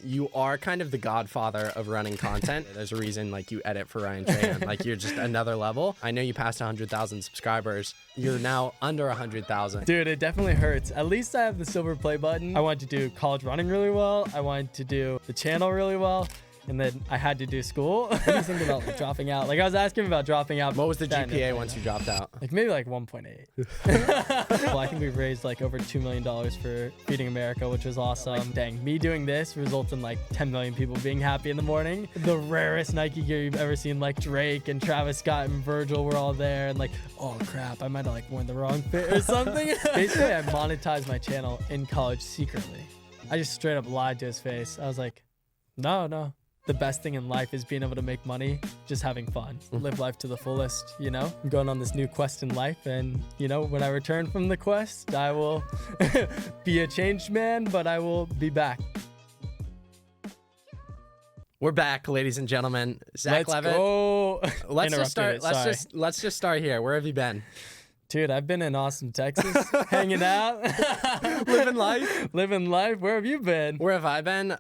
you are kind of the godfather of running content. There's a reason like you edit for Ryan Trahan. Like you're just another level. I know you passed 100,000 subscribers. You're now under 100,000. Dude, it definitely hurts. At least I have the silver play button. I wanted to do college running really well. I wanted to do the channel really well. And then I had to do school. What do you think about like, dropping out? Like I was asking about dropping out. What was the GPA once you dropped out? Like maybe like 1.8. Well, I think we've raised like over $2 million for Feeding America, which was awesome. Like, dang, me doing this results in like 10 million people being happy in the morning. The rarest Nike gear you've ever seen, like Drake and Travis Scott and Virgil were all there. And like, oh crap, I might have like worn the wrong fit or something. Basically, I monetized my channel in college secretly. I just straight up lied to his face. I was like, no. The best thing in life is being able to make money, just having fun, live life to the fullest, you know? I'm going on this new quest in life, and, you know, when I return from the quest, I will be a changed man, but I will be back. We're back, ladies and gentlemen. Zach Levet. Go. Let's just start here. Where have you been? Dude, I've been in Austin, Texas, hanging out. Living life. Living life. Where have you been? Where have I been?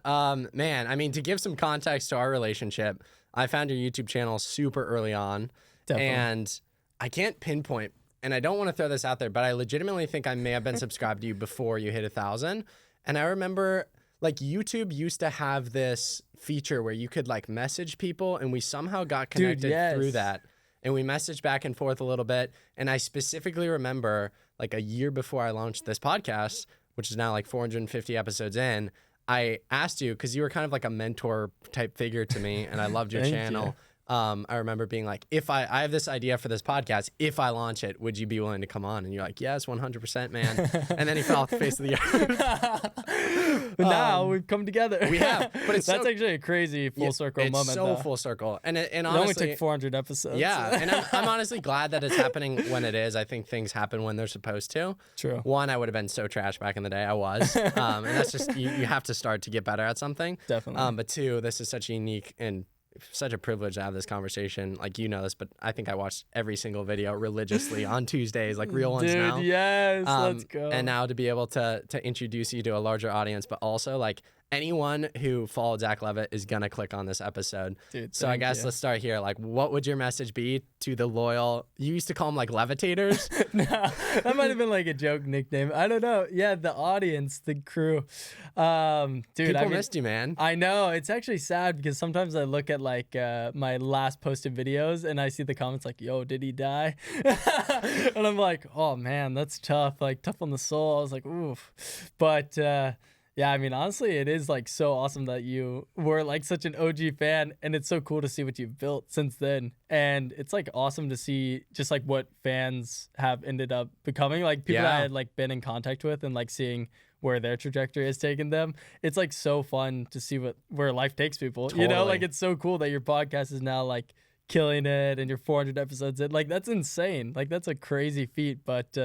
Man, I mean, to give some context to our relationship, I found your YouTube channel super early on. Definitely. And I can't pinpoint, and I don't want to throw this out there, but I legitimately think I may have been subscribed to you before you hit 1,000. And I remember, like, YouTube used to have this feature where you could, like, message people, and we somehow got connected through that. And we messaged back and forth a little bit. And I specifically remember like a year before I launched this podcast, which is now like 450 episodes in, I asked you, because you were kind of like a mentor type figure to me and I loved your channel. I remember being like, if I have this idea for this podcast, if I launch it, would you be willing to come on? And you're like, yes, 100%, man. And then he fell off the face of the earth. But now we've come together. We have. But it's that's actually a crazy full circle moment. It's so though. Full circle. And honestly, it only took 400 episodes. Yeah. And I'm honestly glad that it's happening when it is. I think things happen when they're supposed to. True. One, I would have been so trash back in the day. I was. And that's just, you have to start to get better at something. Definitely. But two, this is such a unique and such a privilege to have this conversation. Like, you know this, but I think I watched every single video religiously on Tuesdays, like real ones now. Yes, let's go. And now to be able to introduce you to a larger audience, but also like anyone who followed Zach Levet is gonna click on this episode. Dude, so I guess let's start here. Like, what would your message be to the loyal? You used to call them like levitators. No, that might have been like a joke nickname. I don't know. Yeah, the audience, the crew. Dude, People missed you, man. I know. It's actually sad because sometimes I look at like my last posted videos and I see the comments like, yo, did he die? And I'm like, oh man, that's tough. Like tough on the soul. I was like, oof. But yeah, I mean, honestly, it is like so awesome that you were like such an OG fan, and it's so cool to see what you've built since then. And it's like awesome to see just like what fans have ended up becoming, like people that I had like been in contact with and like seeing where their trajectory has taken them. It's like so fun to see where life takes people. Totally. You know, like it's so cool that your podcast is now like killing it and you're 400 episodes in. Like that's insane. Like that's a crazy feat. But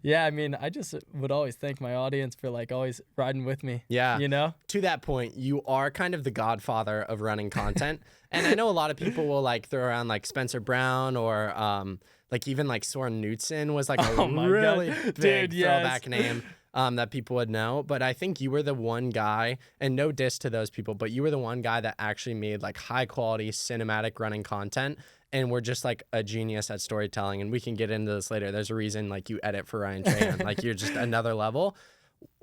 yeah, I mean, I just would always thank my audience for like always riding with me. Yeah. You know? To that point, you are kind of the godfather of running content. And I know a lot of people will like throw around like Spencer Brown or like even like Soren Knudsen was like a really big throwback name. That people would know, but I think you were the one guy, and no diss to those people, but you were the one guy that actually made like high quality cinematic running content, and we're just like a genius at storytelling, and we can get into this later. There's a reason like you edit for Ryan Trahan, like you're just another level.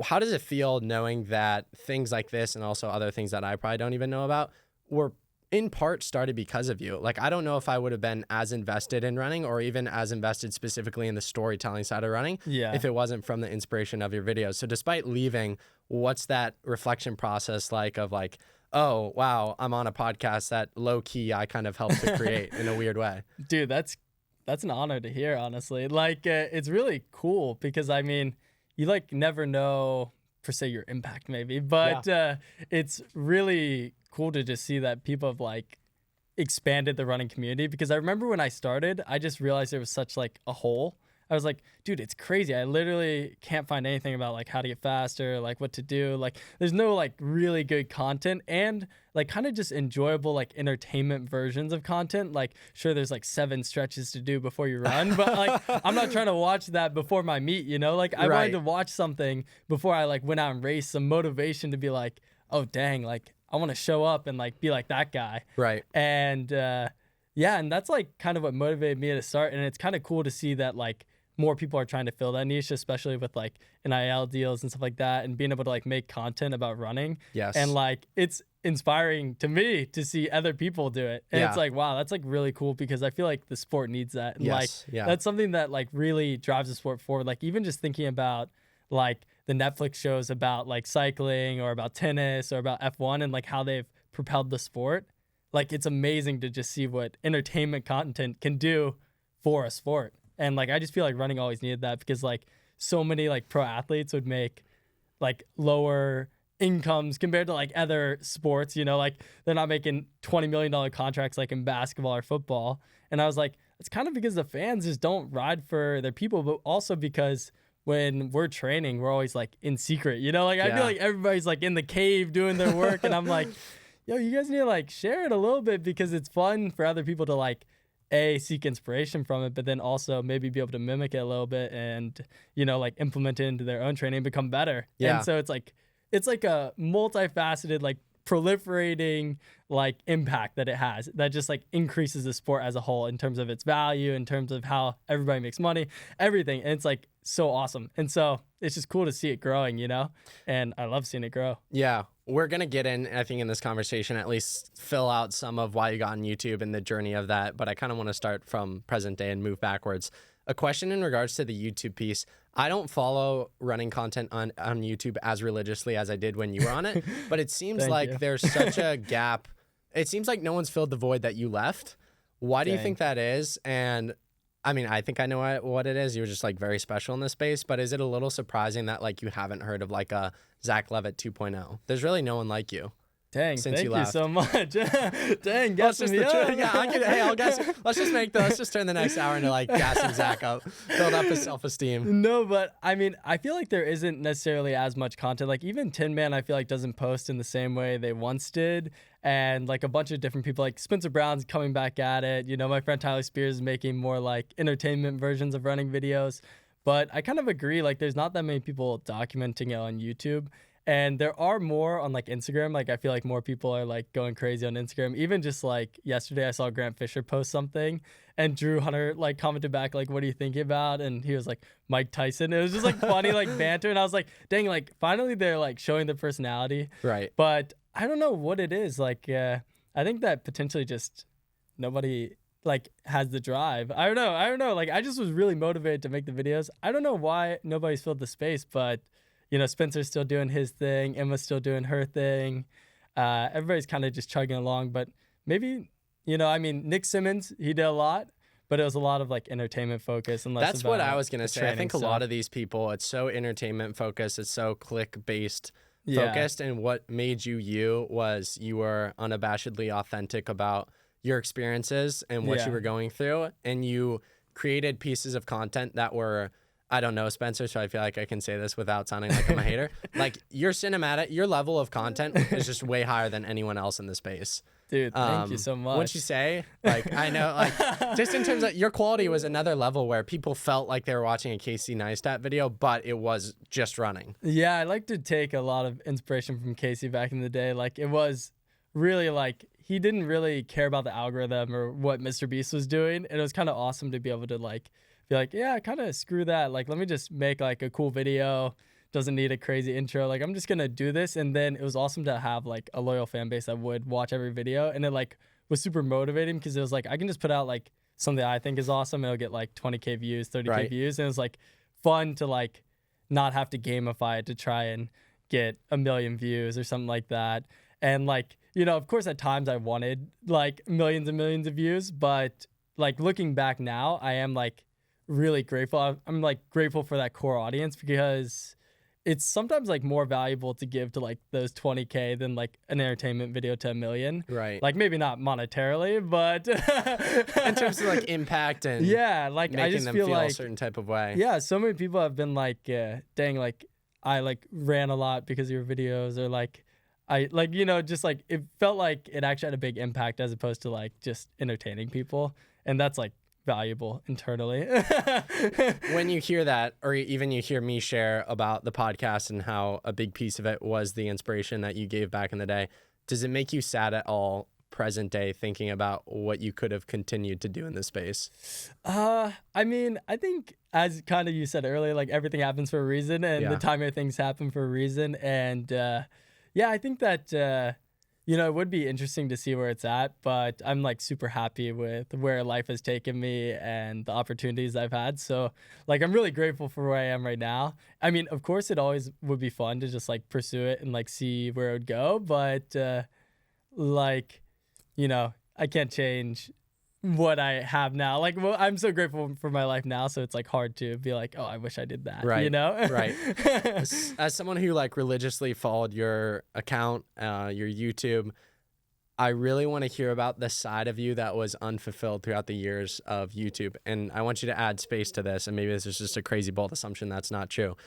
How does it feel knowing that things like this and also other things that I probably don't even know about were in part started because of you? Like, I don't know if I would have been as invested in running or even as invested specifically in the storytelling side of running if it wasn't from the inspiration of your videos. So despite leaving, what's that reflection process like of like, oh, wow, I'm on a podcast that low key I kind of helped to create in a weird way? Dude, that's an honor to hear, honestly. Like, it's really cool because, I mean, you like never know per se your impact maybe, but it's really cool to just see that people have like expanded the running community, because I remember when I started, I just realized there was such like a hole. I was like, dude, it's crazy. I literally can't find anything about like how to get faster, like what to do. Like there's no like really good content and like kind of just enjoyable like entertainment versions of content. Like sure, there's like 7 stretches to do before you run, but like I'm not trying to watch that before my meet, you know? Like I wanted to watch something before I like went out and raced, some motivation to be like, oh dang, like I want to show up and like be like that guy. Right. And yeah, and that's like kind of what motivated me to start. And it's kind of cool to see that like more people are trying to fill that niche, especially with like NIL deals and stuff like that, and being able to like make content about running. Yes. And like it's inspiring to me to see other people do it. And it's like, wow, that's like really cool, because I feel like the sport needs that. And like that's something that like really drives the sport forward. Like even just thinking about like the Netflix shows about like cycling or about tennis or about F1 and like how they've propelled the sport. Like it's amazing to just see what entertainment content can do for a sport. And like I just feel like running always needed that, because like so many like pro athletes would make like lower incomes compared to like other sports, you know, like they're not making $20 million contracts like in basketball or football. And I was like, it's kind of because the fans just don't ride for their people, but also because when we're training, we're always like in secret, you know, like I feel like everybody's like in the cave doing their work. And I'm like, yo, you guys need to like share it a little bit, because it's fun for other people to like seek inspiration from it, but then also maybe be able to mimic it a little bit and, you know, like implement it into their own training and become better. And so it's like a multifaceted, like proliferating like impact that it has that just like increases the sport as a whole in terms of its value, in terms of how everybody makes money, everything. And it's like so awesome. And so it's just cool to see it growing, you know, and I love seeing it grow. Yeah. We're going to get in, I think, in this conversation, at least fill out some of why you got on YouTube and the journey of that. But I kind of want to start from present day and move backwards. A question in regards to the YouTube piece. I don't follow running content on YouTube as religiously as I did when you were on it, but it seems like there's such a gap. It seems like no one's filled the void that you left. Why do you think that is? And I mean, I think I know what it is. You're just like very special in this space, but is it a little surprising that like you haven't heard of like a Zach Levet 2.0? There's really no one like you. Dang, thank you so much. Dang, gassing me up. Let's just turn the next hour into like gassing Zach up, build up his self-esteem. No, but I mean, I feel like there isn't necessarily as much content. Like even Tin Man, I feel like doesn't post in the same way they once did. And like a bunch of different people, like Spencer Brown's coming back at it. You know, my friend Tyler Spears is making more like entertainment versions of running videos. But I kind of agree, like there's not that many people documenting it on YouTube. And there are more on like Instagram. Like I feel like more people are like going crazy on Instagram. Even just like yesterday, I saw Grant Fisher post something, and Drew Hunter like commented back like, "What are you thinking about?" And he was like, "Mike Tyson." It was just like funny like banter, and I was like, "Dang!" Like finally they're like showing their personality. Right. But I don't know what it is. Like I think that potentially just nobody like has the drive. I don't know. Like I just was really motivated to make the videos. I don't know why nobody's filled the space, but. You know, Spencer's still doing his thing. Emma's still doing her thing. Everybody's kind of just chugging along. But maybe, you know, I mean, Nick Simmons, he did a lot, but it was a lot of like entertainment focus. And that's what I was going to say. I think a lot of these people, it's so entertainment focused. It's so click-based focused. And what made you was you were unabashedly authentic about your experiences and what you were going through. And you created pieces of content that were... I don't know Spencer, so I feel like I can say this without sounding like I'm a hater. Like your level of content is just way higher than anyone else in the space. Dude, thank you so much. Wouldn't you say? Like I know, like just in terms of your quality was another level where people felt like they were watching a Casey Neistat video, but it was just running. Yeah, I like to take a lot of inspiration from Casey back in the day. Like it was really like he didn't really care about the algorithm or what Mr. Beast was doing. And it was kind of awesome to be able to like be like, yeah, kind of screw that. Like, let me just make like a cool video. Doesn't need a crazy intro. Like, I'm just going to do this. And then it was awesome to have like a loyal fan base that would watch every video. And it like was super motivating because it was like, I can just put out like something I think is awesome. It'll get like 20K views, 30K views. And it was like fun to like not have to gamify it to try and get 1 million views or something like that. And like, you know, of course at times I wanted like millions and millions of views, but like looking back now, I am like, really grateful. I'm like grateful for that core audience because it's sometimes like more valuable to give to like those 20K than like an entertainment video to 1 million. Right. Like maybe not monetarily, but in terms of like impact and like making I just them feel feel like a certain type of way. Yeah, so many people have been like, dang, like I like ran a lot because of your videos, or like I like, you know, just like it felt like it actually had a big impact as opposed to like just entertaining people, and that's like valuable internally. When you hear that, or even you hear me share about the podcast and how a big piece of it was the inspiration that you gave back in the day, does it make you sad at all present day thinking about what you could have continued to do in this space? I mean, I think as kind of you said earlier, like everything happens for a reason, and the timing of things happen for a reason. And yeah, I think that it would be interesting to see where it's at, but I'm like super happy with where life has taken me and the opportunities I've had. So like I'm really grateful for where I am right now. I mean, of course it always would be fun to just like pursue it and like see where it would go, but I can't change what I have now. Like, well, I'm so grateful for my life now, so it's like hard to be like, oh, I wish I did that. Right. Right. Right. As someone who like religiously followed your account, your YouTube, I really want to hear about the side of you that was unfulfilled throughout the years of YouTube. And I want you to add space to this, and maybe this is just a crazy bold assumption that's not true.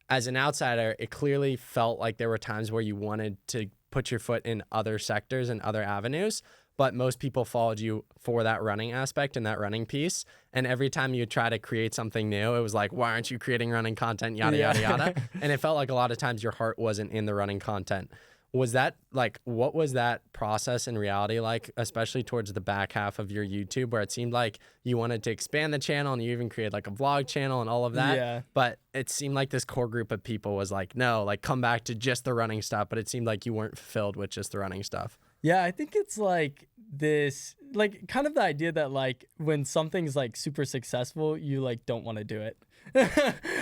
As an outsider, it clearly felt like there were times where you wanted to put your foot in other sectors and other avenues, but most people followed you for that running aspect and that running piece. And every time you try to create something new, it was like, why aren't you creating running content, yada, yada, yada. And it felt like a lot of times your heart wasn't in the running content. Was that like, what was that process in reality like, especially towards the back half of your YouTube, where it seemed like you wanted to expand the channel and you even created like a vlog channel and all of that? Yeah. But it seemed like this core group of people was like, no, like come back to just the running stuff. But it seemed like you weren't fulfilled with just the running stuff. Yeah, I think it's like this, like kind of the idea that like when something's like super successful, you like don't want to do it.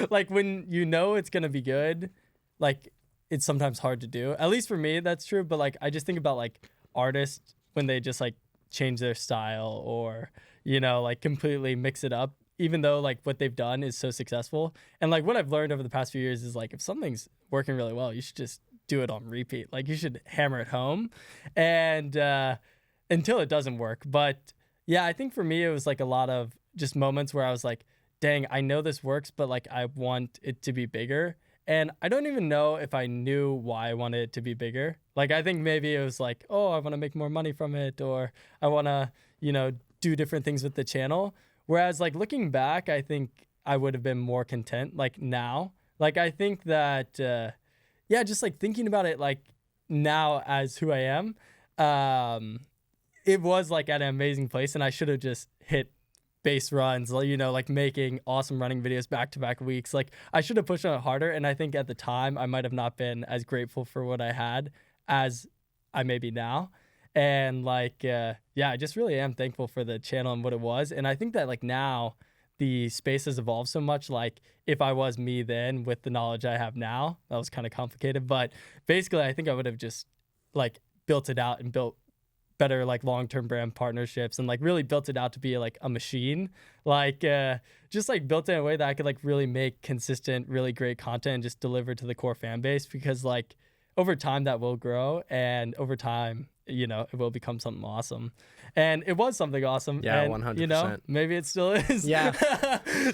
Like when you know it's going to be good, like it's sometimes hard to do. At least for me, that's true. But like, I just think about like artists when they just like change their style or, like completely mix it up, even though like what they've done is so successful. And like what I've learned over the past few years is like, if something's working really well, you should just do it on repeat. Like you should hammer it home and until it doesn't work. But yeah, I think for me, it was like a lot of just moments where I was like, dang, I know this works, but like I want it to be bigger. And I don't even know if I knew why I wanted it to be bigger. Like, I think maybe it was like, oh, I want to make more money from it, or I want to, do different things with the channel. Whereas like looking back, I think I would have been more content like now. Like, I think that, just like thinking about it, like now as who I am, it was like at an amazing place, and I should have just hit base runs, like making awesome running videos back-to-back weeks. Like I should have pushed on it harder, and I think at the time I might have not been as grateful for what I had as I may be now. And like I just really am thankful for the channel and what it was. And I think that like now the space has evolved so much. Like if I was me then with the knowledge I have now, that was kind of complicated, but basically I think I would have just like built it out and built better like long-term brand partnerships and like really built it out to be like a machine, like just like built it in a way that I could like really make consistent, really great content and just deliver to the core fan base, because like over time that will grow, and over time, it will become something awesome. And it was something awesome. Yeah, and, 100%. Maybe it still is. Yeah.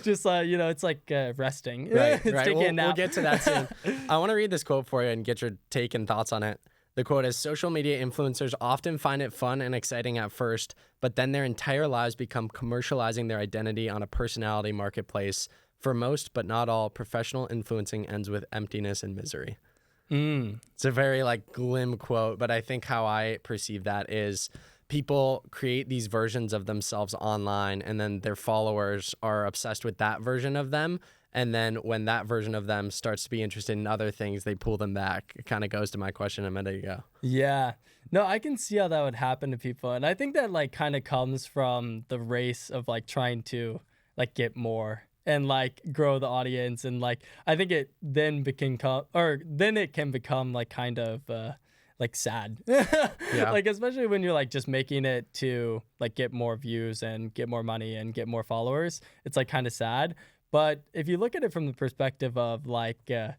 Just, it's like resting. Right, It's right. taking a nap. We'll get to that soon. I want to read this quote for you and get your take and thoughts on it. The quote is, social media influencers often find it fun and exciting at first, but then their entire lives become commercializing their identity on a personality marketplace. For most, but not all, professional influencing ends with emptiness and misery. It's a very like glim quote, but I think how I perceive that is people create these versions of themselves online, and then their followers are obsessed with that version of them. And then when that version of them starts to be interested in other things, they pull them back. It kind of goes to my question a minute ago. Yeah. No, I can see how that would happen to people. And I think that like kind of comes from the race of like trying to like get more and like grow the audience. And like, I think it then it can become like kind of like sad. Yeah. Like, especially when you're like just making it to like get more views and get more money and get more followers. It's like kind of sad. But if you look at it from the perspective of like I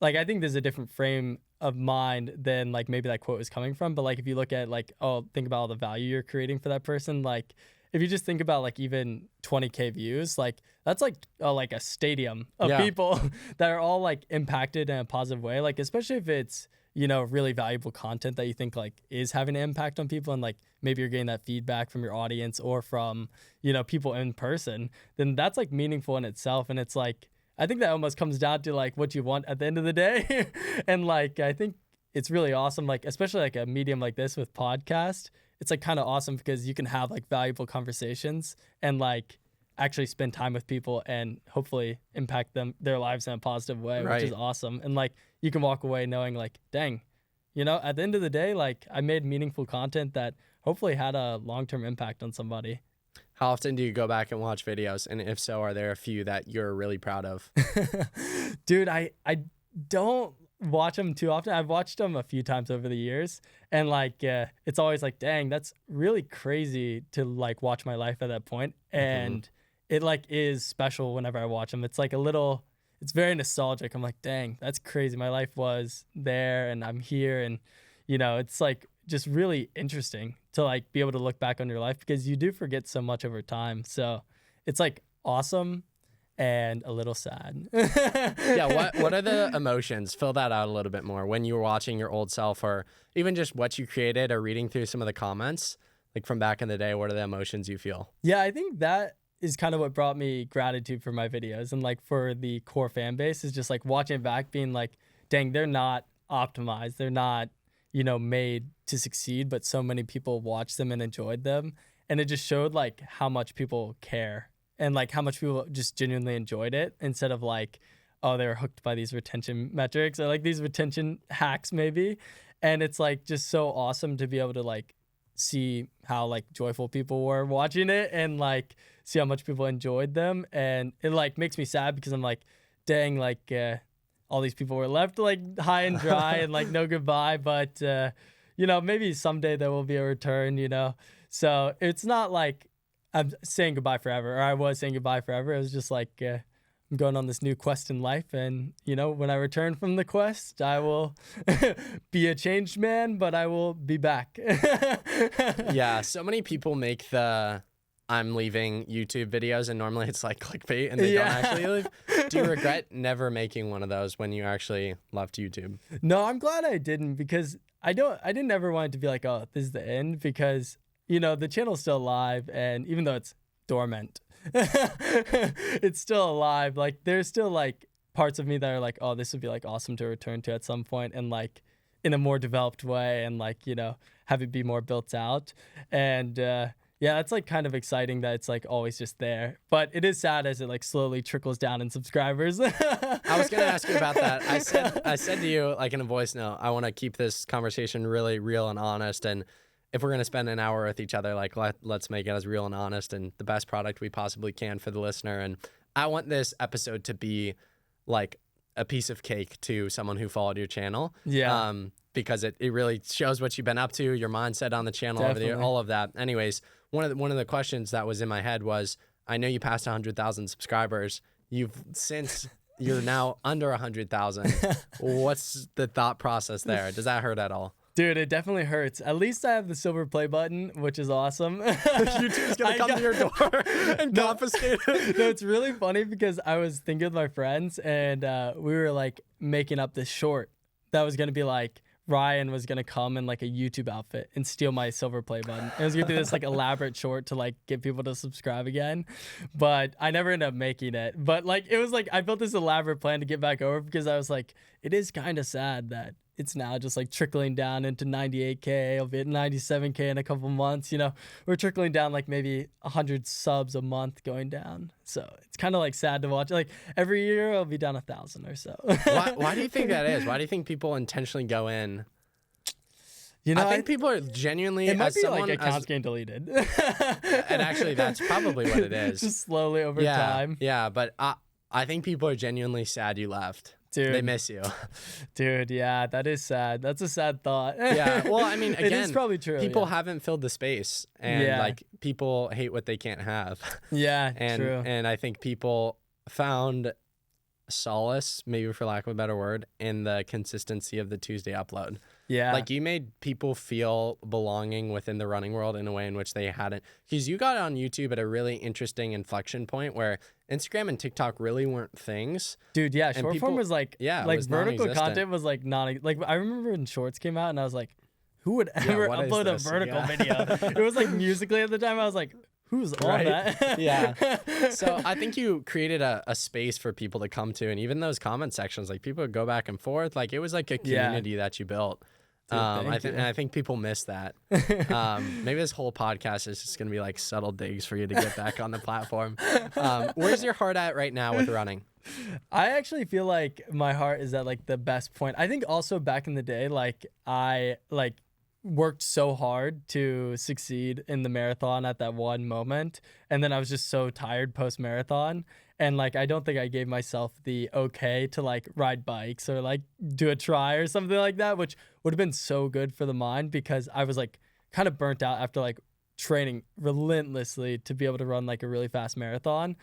think there's a different frame of mind than like maybe that quote is coming from. But like if you look at like, think about all the value you're creating for that person. Like if you just think about like even 20K views, like that's like a stadium of people that are all like impacted in a positive way. Like especially if it's really valuable content that you think like is having an impact on people, and like maybe you're getting that feedback from your audience or from, people in person, then that's like meaningful in itself. And it's like, I think that almost comes down to like what you want at the end of the day. And like, I think it's really awesome, like, especially like a medium like this with podcast, it's like kind of awesome because you can have like valuable conversations and like actually spend time with people and hopefully impact their lives in a positive way, Right. which is awesome. And like, you can walk away knowing like, dang, at the end of the day, like I made meaningful content that hopefully had a long-term impact on somebody. How often do you go back and watch videos? And if so, are there a few that you're really proud of? Dude, I don't watch them too often. I've watched them a few times over the years, and like it's always like, dang, that's really crazy to like watch my life at that point. And it like is special whenever I watch them. It's like it's very nostalgic. I'm like, dang, that's crazy. My life was there and I'm here, and it's like just really interesting to like be able to look back on your life because you do forget so much over time. So it's like awesome and a little sad. Yeah, what are the emotions? Fill that out a little bit more. When you were watching your old self, or even just what you created, or reading through some of the comments, like from back in the day, what are the emotions you feel? Yeah, I think that is kind of what brought me gratitude for my videos, and like for the core fan base is just like watching it back, being like, dang, they're not optimized. They're not, made to succeed, but so many people watched them and enjoyed them. And it just showed like how much people care and like how much people just genuinely enjoyed it, instead of like, oh, they were hooked by these retention metrics or like these retention hacks maybe. And it's like just so awesome to be able to like see how like joyful people were watching it and like see how much people enjoyed them. And it like makes me sad because I'm like, dang, like all these people were left like high and dry and like no goodbye. But maybe someday there will be a return. So it's not like I'm saying goodbye forever, or I was saying goodbye forever. It was just like I'm going on this new quest in life, and when I return from the quest, I will be a changed man, but I will be back. Yeah, so many people make the I'm leaving YouTube videos, and normally it's like clickbait and they don't actually leave. Do you regret never making one of those when you actually left YouTube? No, I'm glad I didn't, because I didn't ever want it to be like, oh, this is the end, because the channel's still alive, and even though it's dormant, it's still alive. Like there's still like parts of me that are like, oh, this would be like awesome to return to at some point, and like in a more developed way, and like have it be more built out. And yeah, it's like kind of exciting that it's like always just there, but it is sad as it like slowly trickles down in subscribers. I was gonna ask you about that. I said to you like in a voice note, I want to keep this conversation really real and honest, and if we're going to spend an hour with each other, like let's make it as real and honest and the best product we possibly can for the listener. And I want this episode to be like a piece of cake to someone who followed your channel. Yeah. Because it really shows what you've been up to, your mindset on the channel, Definitely. over the, all of that. Anyways, one of the questions that was in my head was, I know you passed 100,000 subscribers. You're now under 100,000. What's the thought process there? Does that hurt at all? Dude, it definitely hurts. At least I have the silver play button, which is awesome. YouTube's going to come to your door and confiscate it. No, it's really funny because I was thinking with my friends, and we were like making up this short that was going to be like, Ryan was going to come in like a YouTube outfit and steal my silver play button. It was going to be this like elaborate short to like get people to subscribe again. But I never ended up making it. But like, it was like, I built this elaborate plan to get back over, because I was like, it is kind of sad that it's now just like trickling down into 98K. I'll be at 97K in a couple months. We're trickling down like maybe 100 subs a month going down. So it's kind of like sad to watch. Like every year I'll be down 1,000 or so. Why do you think that is? Why do you think people intentionally go in? I think people are genuinely. It might be like accounts getting deleted. And actually, that's probably what it is. Just slowly over time. Yeah, but I think people are genuinely sad you left. Dude. They miss you. Dude, yeah, that is sad. That's a sad thought. Yeah, well, I mean, again, it is probably true. People haven't filled the space, and like people hate what they can't have. Yeah, true. And I think people found solace, maybe for lack of a better word, in the consistency of the Tuesday upload. Yeah. Like you made people feel belonging within the running world in a way in which they hadn't, because you got on YouTube at a really interesting inflection point where Instagram and TikTok really weren't things. Dude, yeah, short form was like was vertical non-existent. content was like like I remember when shorts came out and I was like, who would ever upload a vertical video? It was like Musically at the time. I was like, who's on that? Yeah. So I think you created a space for people to come to, and even those comment sections, like people would go back and forth. Like it was like a community that you built. Dude, I think people miss that. Maybe this whole podcast is just gonna be like subtle digs for you to get back on the platform. Where's your heart at right now with running? I actually feel like my heart is at like the best point. I think also back in the day, like I worked so hard to succeed in the marathon at that one moment, and then I was just so tired post marathon, and like I don't think I gave myself the okay to like ride bikes or like do a try or something like that, which would have been so good for the mind, because I was like kind of burnt out after like training relentlessly to be able to run like a really fast marathon.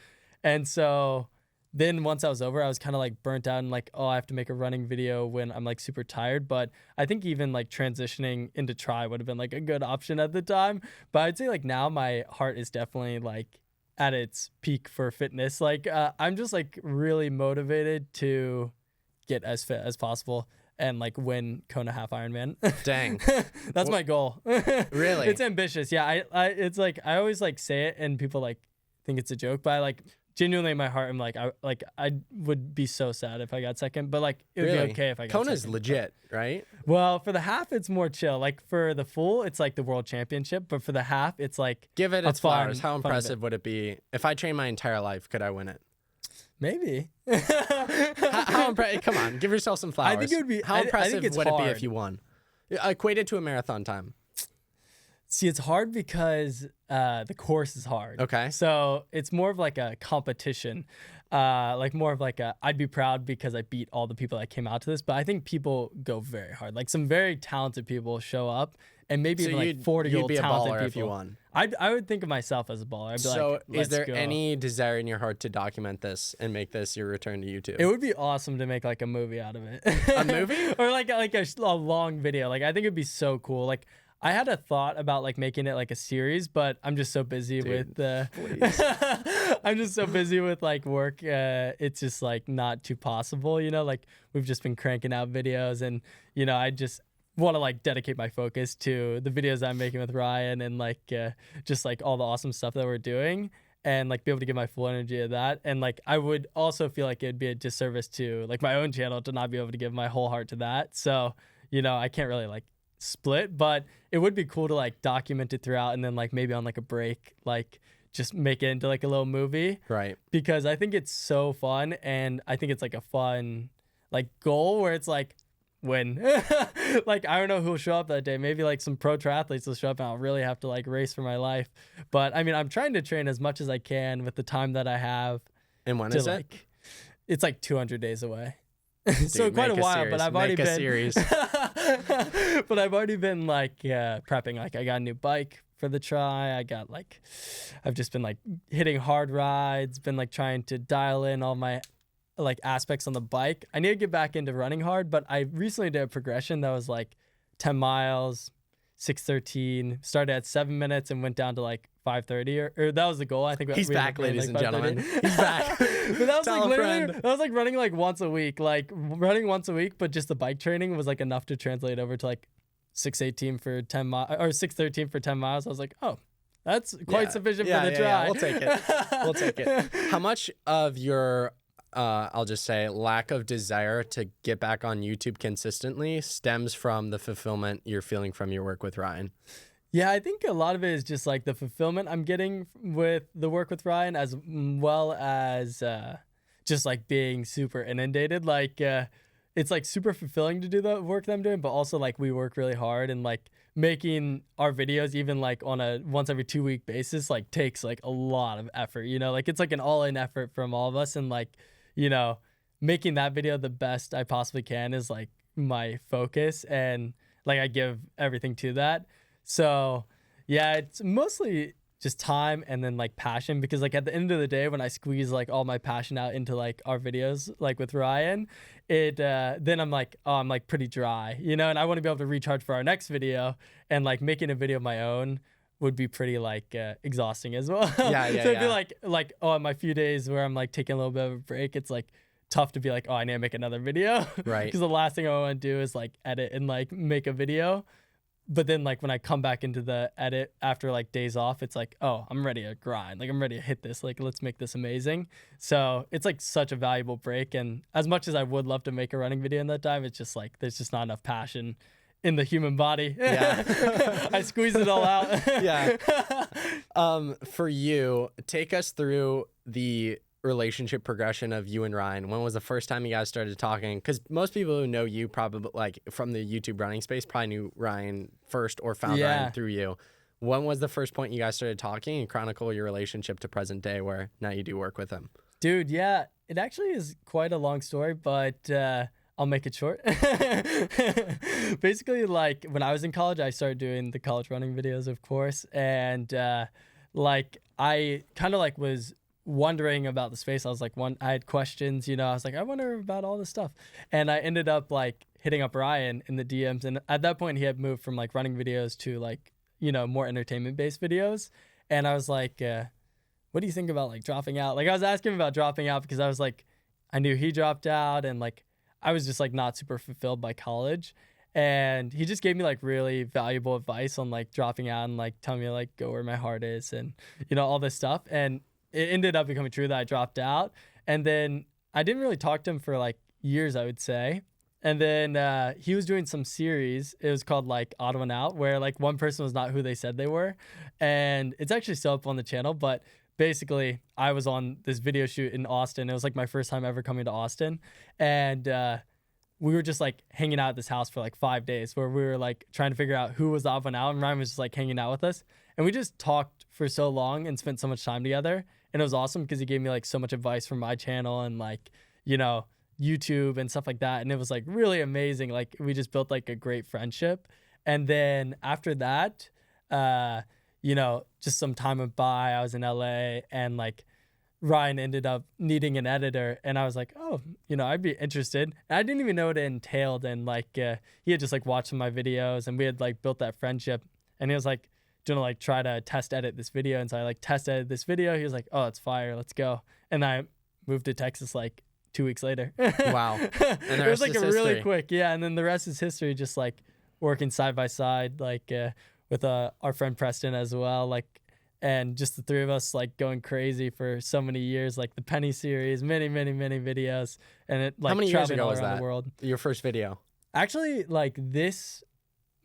And so then once I was over, I was kind of like burnt out and like, oh, I have to make a running video when I'm like super tired. But I think even like transitioning into try would have been like a good option at the time. But I'd say like now my heart is definitely like at its peak for fitness. Like I'm just like really motivated to get as fit as possible and like win Kona half Ironman. Dang. That's my goal. Really? It's ambitious. Yeah. I it's like, I always like say it and people like think it's a joke, but I like genuinely in my heart, I'm like, I would be so sad if I got second, but like it would be okay if I got Kona's second. legit, right? Well, for the half, it's more chill. Like for the full, it's like the world championship, but for the half, it's like give it its flowers. How fun impressive would it be if I trained my entire life? Could I win it? Maybe. Come on, give yourself some flowers. I think it would be. How impressive would it be hard. if you won? Equated to a marathon time. See, it's hard because the course is hard. Okay. So it's more of like a competition, like more of like I'd be proud because I beat all the people that came out to this. But I think people go very hard. Like some very talented people show up, and maybe even like 40-year-old talented people. If you won. I would think of myself as a baller. I'd be so like, is there go. any desire in your heart to document this and make this your return to YouTube? It would be awesome to make like a movie out of it. A movie? Or like a long video. Like I think it'd be so cool. Like I had a thought about like making it like a series, but I'm just so busy with I'm just so busy with like work. It's just like not too possible, you know, like we've just been cranking out videos, and you know, I just want to like dedicate my focus to the videos I'm making with Ryan and like just like all the awesome stuff that we're doing, and like be able to give my full energy to that. And like I would also feel like it'd be a disservice to like my own channel to not be able to give my whole heart to that. So, you know, I can't really like split, but it would be cool to like document it throughout, and then like maybe on like a break, like just make it into like a little movie. Right. Because I think it's so fun, and I think it's like a fun like goal where it's like win. Like I don't know who'll show up that day. Maybe like some pro triathletes will show up and I'll really have to like race for my life. But I mean, I'm trying to train as much as I can with the time that I have. And when is it? It's like 200 days away. Dude, so quite a while, series. but I've already been series. But I've already been like prepping. Like I got a new bike for the try. I've just been like hitting hard rides, been like trying to dial in all my like aspects on the bike. I need to get back into running hard, but I recently did a progression that was like 10 miles, 6:13, started at 7 minutes and went down to like 5:30 or that was the goal. I think he's back, ladies and gentlemen. He's back. But that was like literally, that was like running like once a week, but just the bike training was like enough to translate over to like 6:18 for 10 miles or 6:13 for 10 miles. I was like, oh, that's quite sufficient for the try. Yeah, we'll take it. We'll take it. How much of your I'll just say lack of desire to get back on YouTube consistently stems from the fulfillment you're feeling from your work with Ryan? Yeah, I think a lot of it is just like the fulfillment I'm getting with the work with Ryan, as well as just like being super inundated. Like it's like super fulfilling to do the work that I'm doing, but also like we work really hard, and like making our videos even like on a once every 2 week basis like takes like a lot of effort, you know, like it's like an all-in effort from all of us, and like, you know, making that video the best I possibly can is like my focus, and like I give everything to that. So yeah, it's mostly just time and then like passion, because like at the end of the day, when I squeeze like all my passion out into like our videos, like with Ryan, it then I'm like, oh, I'm like pretty dry, you know, and I want to be able to recharge for our next video, and like making a video of my own would be pretty like exhausting as well. Yeah. So it'd be like on my few days where I'm like taking a little bit of a break, it's like tough to be like, oh, I need to make another video. Right. Because the last thing I want to do is like edit and like make a video. But then like when I come back into the edit after like days off, it's like, oh, I'm ready to grind. Like I'm ready to hit this. Like let's make this amazing. So it's like such a valuable break. And as much as I would love to make a running video in that time, it's just like there's just not enough passion in the human body. Yeah. I squeeze it all out. Yeah. For you, take us through the relationship progression of you and Ryan. When was the first time you guys started talking? Because most people who know you probably like from the YouTube running space probably knew Ryan first or found Ryan through you. When was the first point you guys started talking, and chronicle your relationship to present day where now you do work with him? Dude, yeah, it actually is quite a long story, but I'll make it short. Basically, like when I was in college, I started doing the college running videos, of course, and like I kind of like was wondering about the space. I was like, I had questions, you know, I was like, I wonder about all this stuff. And I ended up like hitting up Ryan in the DMs. And at that point he had moved from like running videos to like, you know, more entertainment based videos. And I was like, what do you think about like dropping out? Like I was asking him about dropping out because I was like, I knew he dropped out and like, I was just like not super fulfilled by college. And he just gave me like really valuable advice on like dropping out and like telling me like go where my heart is and, you know, all this stuff. And it ended up becoming true that I dropped out. And then I didn't really talk to him for like years, I would say. And then he was doing some series. It was called like Odd One Out, where like one person was not who they said they were. And it's actually still up on the channel. But basically, I was on this video shoot in Austin. It was like my first time ever coming to Austin. And we were just like hanging out at this house for like 5 days where we were like trying to figure out who was the odd one out. And Ryan was just like hanging out with us. And we just talked for so long and spent so much time together. And it was awesome because he gave me like so much advice from my channel and like, you know, YouTube and stuff like that. And it was like really amazing. Like we just built like a great friendship. And then after that, you know, just some time went by. I was in LA and like Ryan ended up needing an editor. And I was like, oh, you know, I'd be interested. And I didn't even know what it entailed. And like he had just like watched some of my videos and we had like built that friendship. And he was like, do you want to like try to test edit this video? And so I like test edited this video. He was like, oh, it's fire. Let's go. And I moved to Texas like 2 weeks later. Wow. And it was like a really quick. Yeah. And then the rest is history, just like working side by side, like with our friend Preston as well. Like, and just the three of us like going crazy for so many years, like the Penny series, many videos. And it like how many years ago all was around that? The world. Your first video? Actually, like this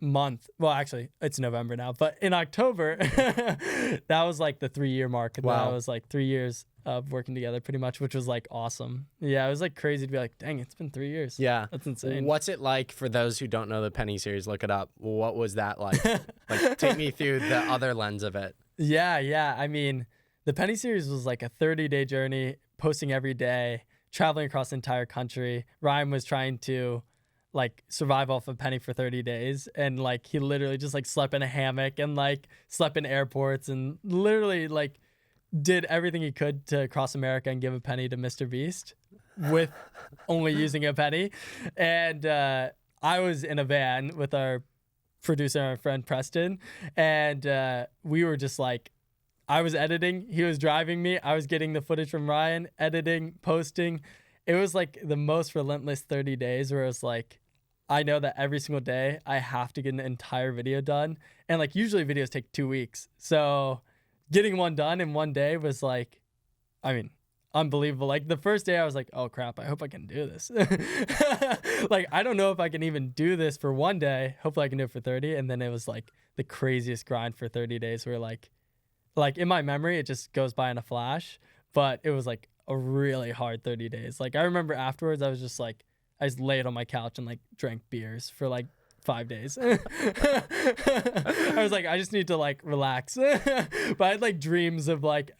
month, well actually it's November now, but in October that was like the 3-year mark. And wow. That was like 3 years of working together pretty much, which was like awesome. Yeah, it was like crazy to be like, dang, it's been 3 years. Yeah, that's insane. What's it like for those who don't know the Penny series? Look it up. What was that like? Like take me through the other lens of it. Yeah, I mean the Penny series was like a 30-day journey, posting every day, traveling across the entire country. Ryan was trying to like survive off a penny for 30 days. And like, he literally just like slept in a hammock and like slept in airports and literally like did everything he could to cross America and give a penny to Mr. Beast with only using a penny. And I was in a van with our producer and our friend Preston. And we were just like, I was editing, he was driving me. I was getting the footage from Ryan, editing, posting. It was like the most relentless 30 days where it was like, I know that every single day I have to get an entire video done. And like usually videos take 2 weeks. So getting one done in one day was like, I mean, unbelievable. Like the first day I was like, oh crap, I hope I can do this. Like, I don't know if I can even do this for one day. Hopefully I can do it for 30. And then it was like the craziest grind for 30 days where like in my memory, it just goes by in a flash, but it was like a really hard 30 days. Like I remember afterwards, I was just like, I just laid on my couch and like drank beers for like 5 days. I was like, I just need to like relax. But I had like dreams of like,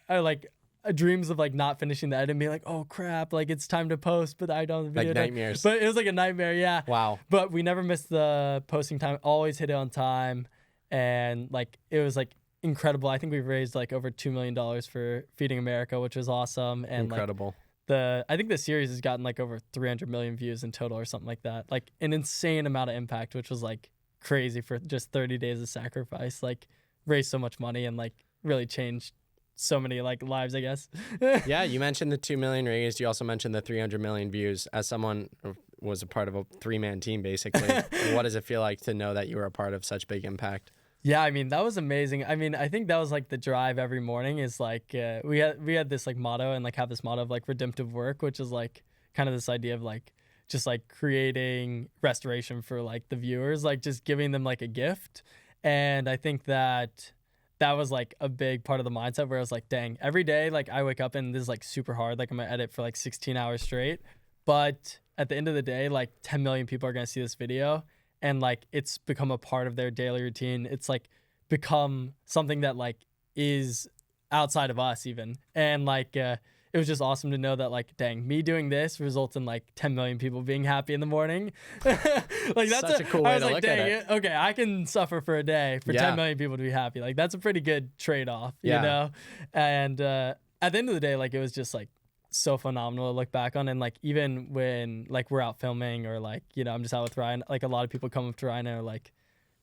dreams of like not finishing the edit and being like, oh crap, like it's time to post, but I don't have the video. Like nightmares. But it was like a nightmare, yeah. Wow. But we never missed the posting time, always hit it on time. And like, it was like incredible. I think we've raised like over $2 million for Feeding America, which was awesome. And incredible. Like, I think the series has gotten like over 300 million views in total or something like that. Like an insane amount of impact, which was like crazy for just 30 days of sacrifice. Like raised so much money and like really changed so many like lives, I guess. Yeah, you mentioned the 2 million raised. You also mentioned the 300 million views. As someone who was a part of a 3-man team, basically, what does it feel like to know that you were a part of such big impact? Yeah, I mean, that was amazing. I mean, I think that was like the drive every morning is like we had this like motto and like have this motto of like redemptive work, which is like kind of this idea of like just like creating restoration for like the viewers, like just giving them like a gift. And I think that was like a big part of the mindset where I was like, dang, every day like I wake up and this is like super hard. Like I'm gonna edit for like 16 hours straight. But at the end of the day, like 10 million people are gonna see this video. And like it's become a part of their daily routine. It's like become something that like is outside of us even. And like it was just awesome to know that like, dang, me doing this results in like 10 million people being happy in the morning. Like that's such a cool way to look at it. Okay, I can suffer for a day for 10 million people to be happy. Like that's a pretty good trade-off, you know? And at the end of the day, like it was just like so phenomenal to look back on. And like even when like we're out filming or like, you know, I'm just out with Ryan, like a lot of people come up to Ryan and are like,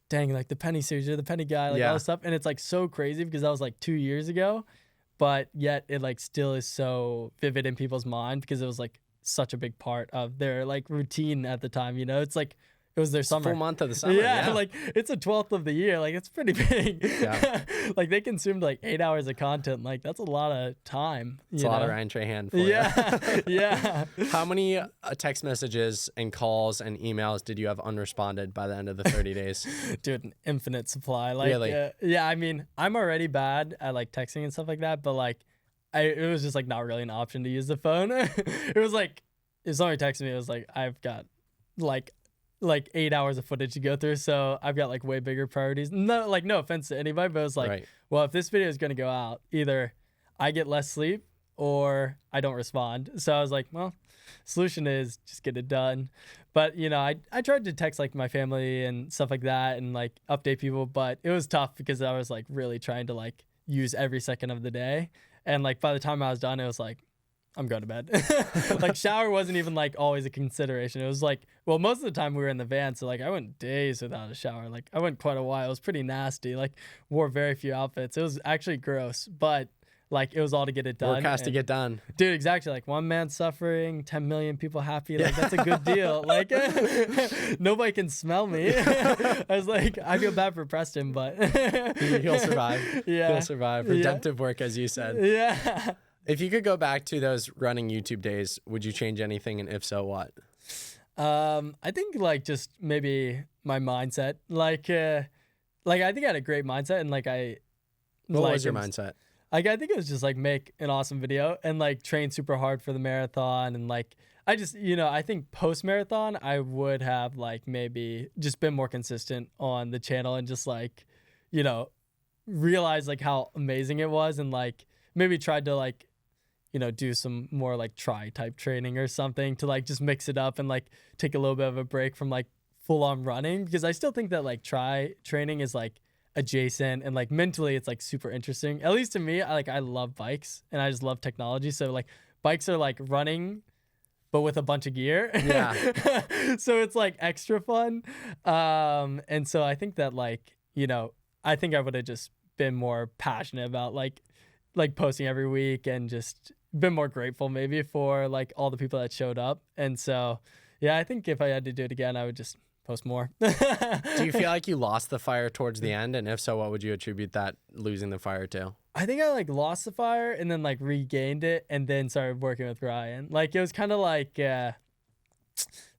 dang, like the Penny series, you're the Penny guy, like all this stuff. And it's like so crazy because that was like 2 years ago, but yet it like still is so vivid in people's mind because it was like such a big part of their like routine at the time, you know? It's like it was their summer. Full month of the summer. Yeah, like it's a 12th of the year. Like it's pretty big. Yeah. Like they consumed like 8 hours of content. Like that's a lot of time. It's a lot of Ryan Trahan for you. Yeah. How many text messages and calls and emails did you have unresponded by the end of the 30 days? Dude, an infinite supply. Like, really? Yeah, I mean, I'm already bad at like texting and stuff like that, but like it was just like not really an option to use the phone. It was like, if somebody texted me, it was like, I've got like 8 hours of footage to go through, so I've got like way bigger priorities. No, like no offense to anybody, but it was like, well, if this video is gonna go out, either I get less sleep or I don't respond. So I was like, well, solution is just get it done. But you know, I tried to text like my family and stuff like that and like update people, but it was tough because I was like really trying to like use every second of the day. And like by the time I was done, it was like, I'm going to bed. Like shower wasn't even like always a consideration. It was like, well, most of the time we were in the van. So like I went days without a shower. Like I went quite a while. It was pretty nasty. Like wore very few outfits. It was actually gross, but like it was all to get it done. Work has to get done. Dude, exactly. Like one man suffering, 10 million people happy. Like that's a good deal. Like nobody can smell me. I was like, I feel bad for Preston, but he'll survive. Yeah. He'll survive. Redemptive work, as you said. Yeah. If you could go back to those running YouTube days, would you change anything? And if so, what? I think like just maybe my mindset. Like I think I had a great mindset and like What was your mindset? Like I think it was just like make an awesome video and like train super hard for the marathon and like I just, you know, I think post marathon I would have like maybe just been more consistent on the channel and just like, you know, realize like how amazing it was and like maybe tried to like, you know, do some more like try type training or something to like just mix it up and like take a little bit of a break from like full on running because I still think that like try training is like adjacent and like mentally it's like super interesting. At least to me, I love bikes and I just love technology. So like bikes are like running but with a bunch of gear. Yeah. So it's like extra fun. And so I think that like, you know, I think I would have just been more passionate about like posting every week and just been more grateful maybe for like all the people that showed up. And so, yeah, I think if I had to do it again, I would just post more. Do you feel like you lost the fire towards the end? And if so, what would you attribute that losing the fire to? I think I like lost the fire and then like regained it and then started working with Ryan. Like it was kind of like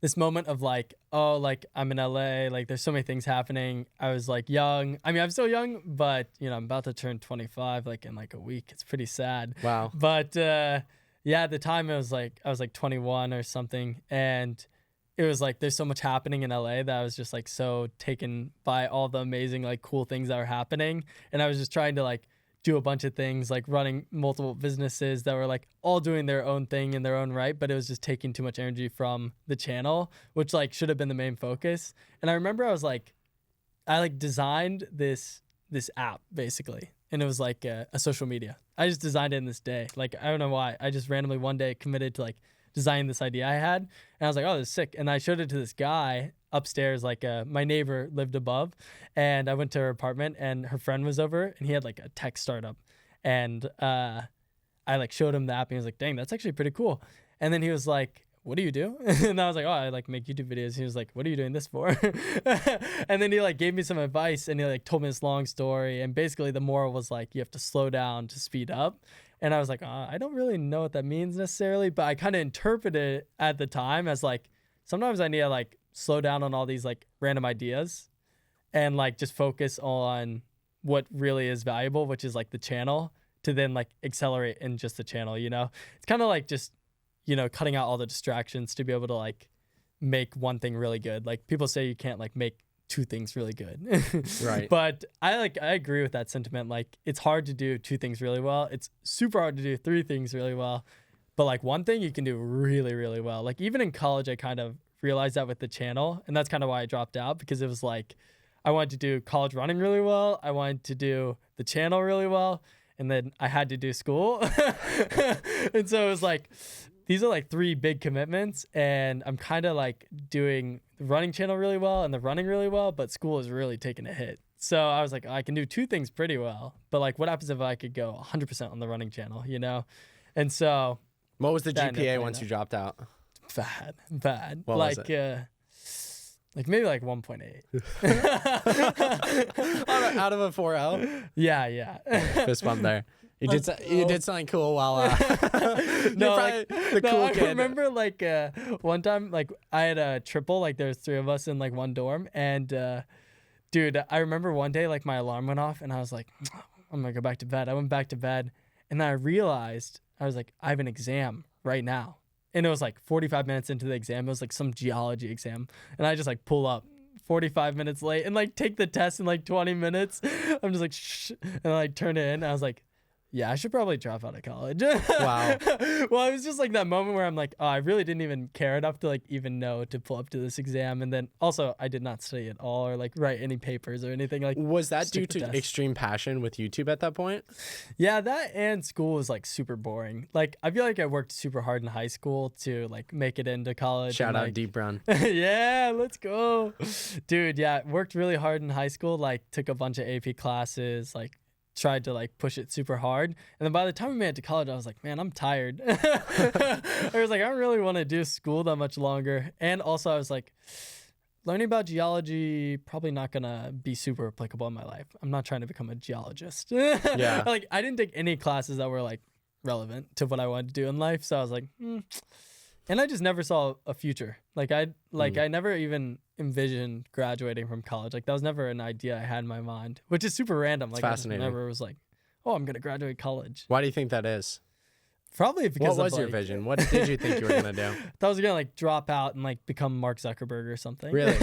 this moment of like, oh, like I'm in LA, like there's so many things happening. I was like young. I mean, I'm still young, but you know, I'm about to turn 25 like in like a week. It's pretty sad. Wow. But yeah, at the time it was like I was like 21 or something and it was like there's so much happening in LA that I was just like so taken by all the amazing like cool things that were happening and I was just trying to like do a bunch of things like running multiple businesses that were like all doing their own thing in their own right, but it was just taking too much energy from the channel, which like should have been the main focus. And I remember I like designed this app basically, and it was like a social media. I just designed it in this day. Like I don't know why. I just randomly one day committed to like designing this idea I had. And I was like, oh, this is sick. And I showed it to this guy upstairs, like my neighbor lived above, and I went to her apartment and her friend was over and he had like a tech startup. And I like showed him the app and he was like, dang, that's actually pretty cool. And then he was like, what do you do? And I was like, oh, I like make YouTube videos. He was like, what are you doing this for? And then he like gave me some advice and he like told me this long story. And basically the moral was like, you have to slow down to speed up. And I was like, I don't really know what that means necessarily, but I kind of interpreted it at the time as like, sometimes I need to like slow down on all these like random ideas and like just focus on what really is valuable, which is like the channel, to then like accelerate in just the channel, you know? It's kind of like just, you know, cutting out all the distractions to be able to like make one thing really good. Like people say you can't like make two things really good. Right. But I agree with that sentiment. Like it's hard to do two things really well. It's super hard to do three things really well. But like one thing you can do really, really well. Like even in college, I kind of realized that with the channel. And that's kind of why I dropped out, because it was like, I wanted to do college running really well. I wanted to do the channel really well. And then I had to do school. And so it was like, these are like three big commitments, and I'm kind of like doing the running channel really well and the running really well, but school is really taking a hit. So I was like, I can do two things pretty well, but like what happens if I could go 100% on the running channel, you know? And so what was the GPA once you dropped out? Bad. What like was it? Like maybe like 1.8. Out of a 4.0? Yeah. Fist bump there. You did something cool while I kid. remember like one time, like I had a triple, like there's three of us in like one dorm, and dude, I remember one day like my alarm went off and I was like, I'm gonna go back to bed. I went back to bed and then I realized, I was like, I have an exam right now. And it was like 45 minutes into the exam. It was like some geology exam. And I just like pull up 45 minutes late and like take the test in like 20 minutes. I'm just like, shh. And I like turn it in. I was like, yeah, I should probably drop out of college. Wow. Well, it was just like that moment where I'm like, oh, I really didn't even care enough to like even know to pull up to this exam. And then also I did not study at all or like write any papers or anything. Like, was that due to extreme passion with YouTube at that point? Yeah, that and school was like super boring. Like I feel like I worked super hard in high school to like make it into college. Shout out like, Deep Brown. Yeah, let's go. Dude, yeah, worked really hard in high school, like took a bunch of AP classes, like tried to like push it super hard. And then by the time we made it to college, I was like, man, I'm tired. I was like, I don't really want to do school that much longer. And also I was like, learning about geology, probably not gonna be super applicable in my life. I'm not trying to become a geologist. Yeah. Like I didn't take any classes that were like relevant to what I wanted to do in life. So I was like, And I just never saw a future. Like I never even envisioned graduating from college. Like that was never an idea I had in my mind, which is super random. Like fascinating. I never was like, oh, I'm gonna graduate college. Why do you think that is? Probably because what was your vision? What did you think you were gonna do? I thought I was gonna like drop out and like become Mark Zuckerberg or something. Really?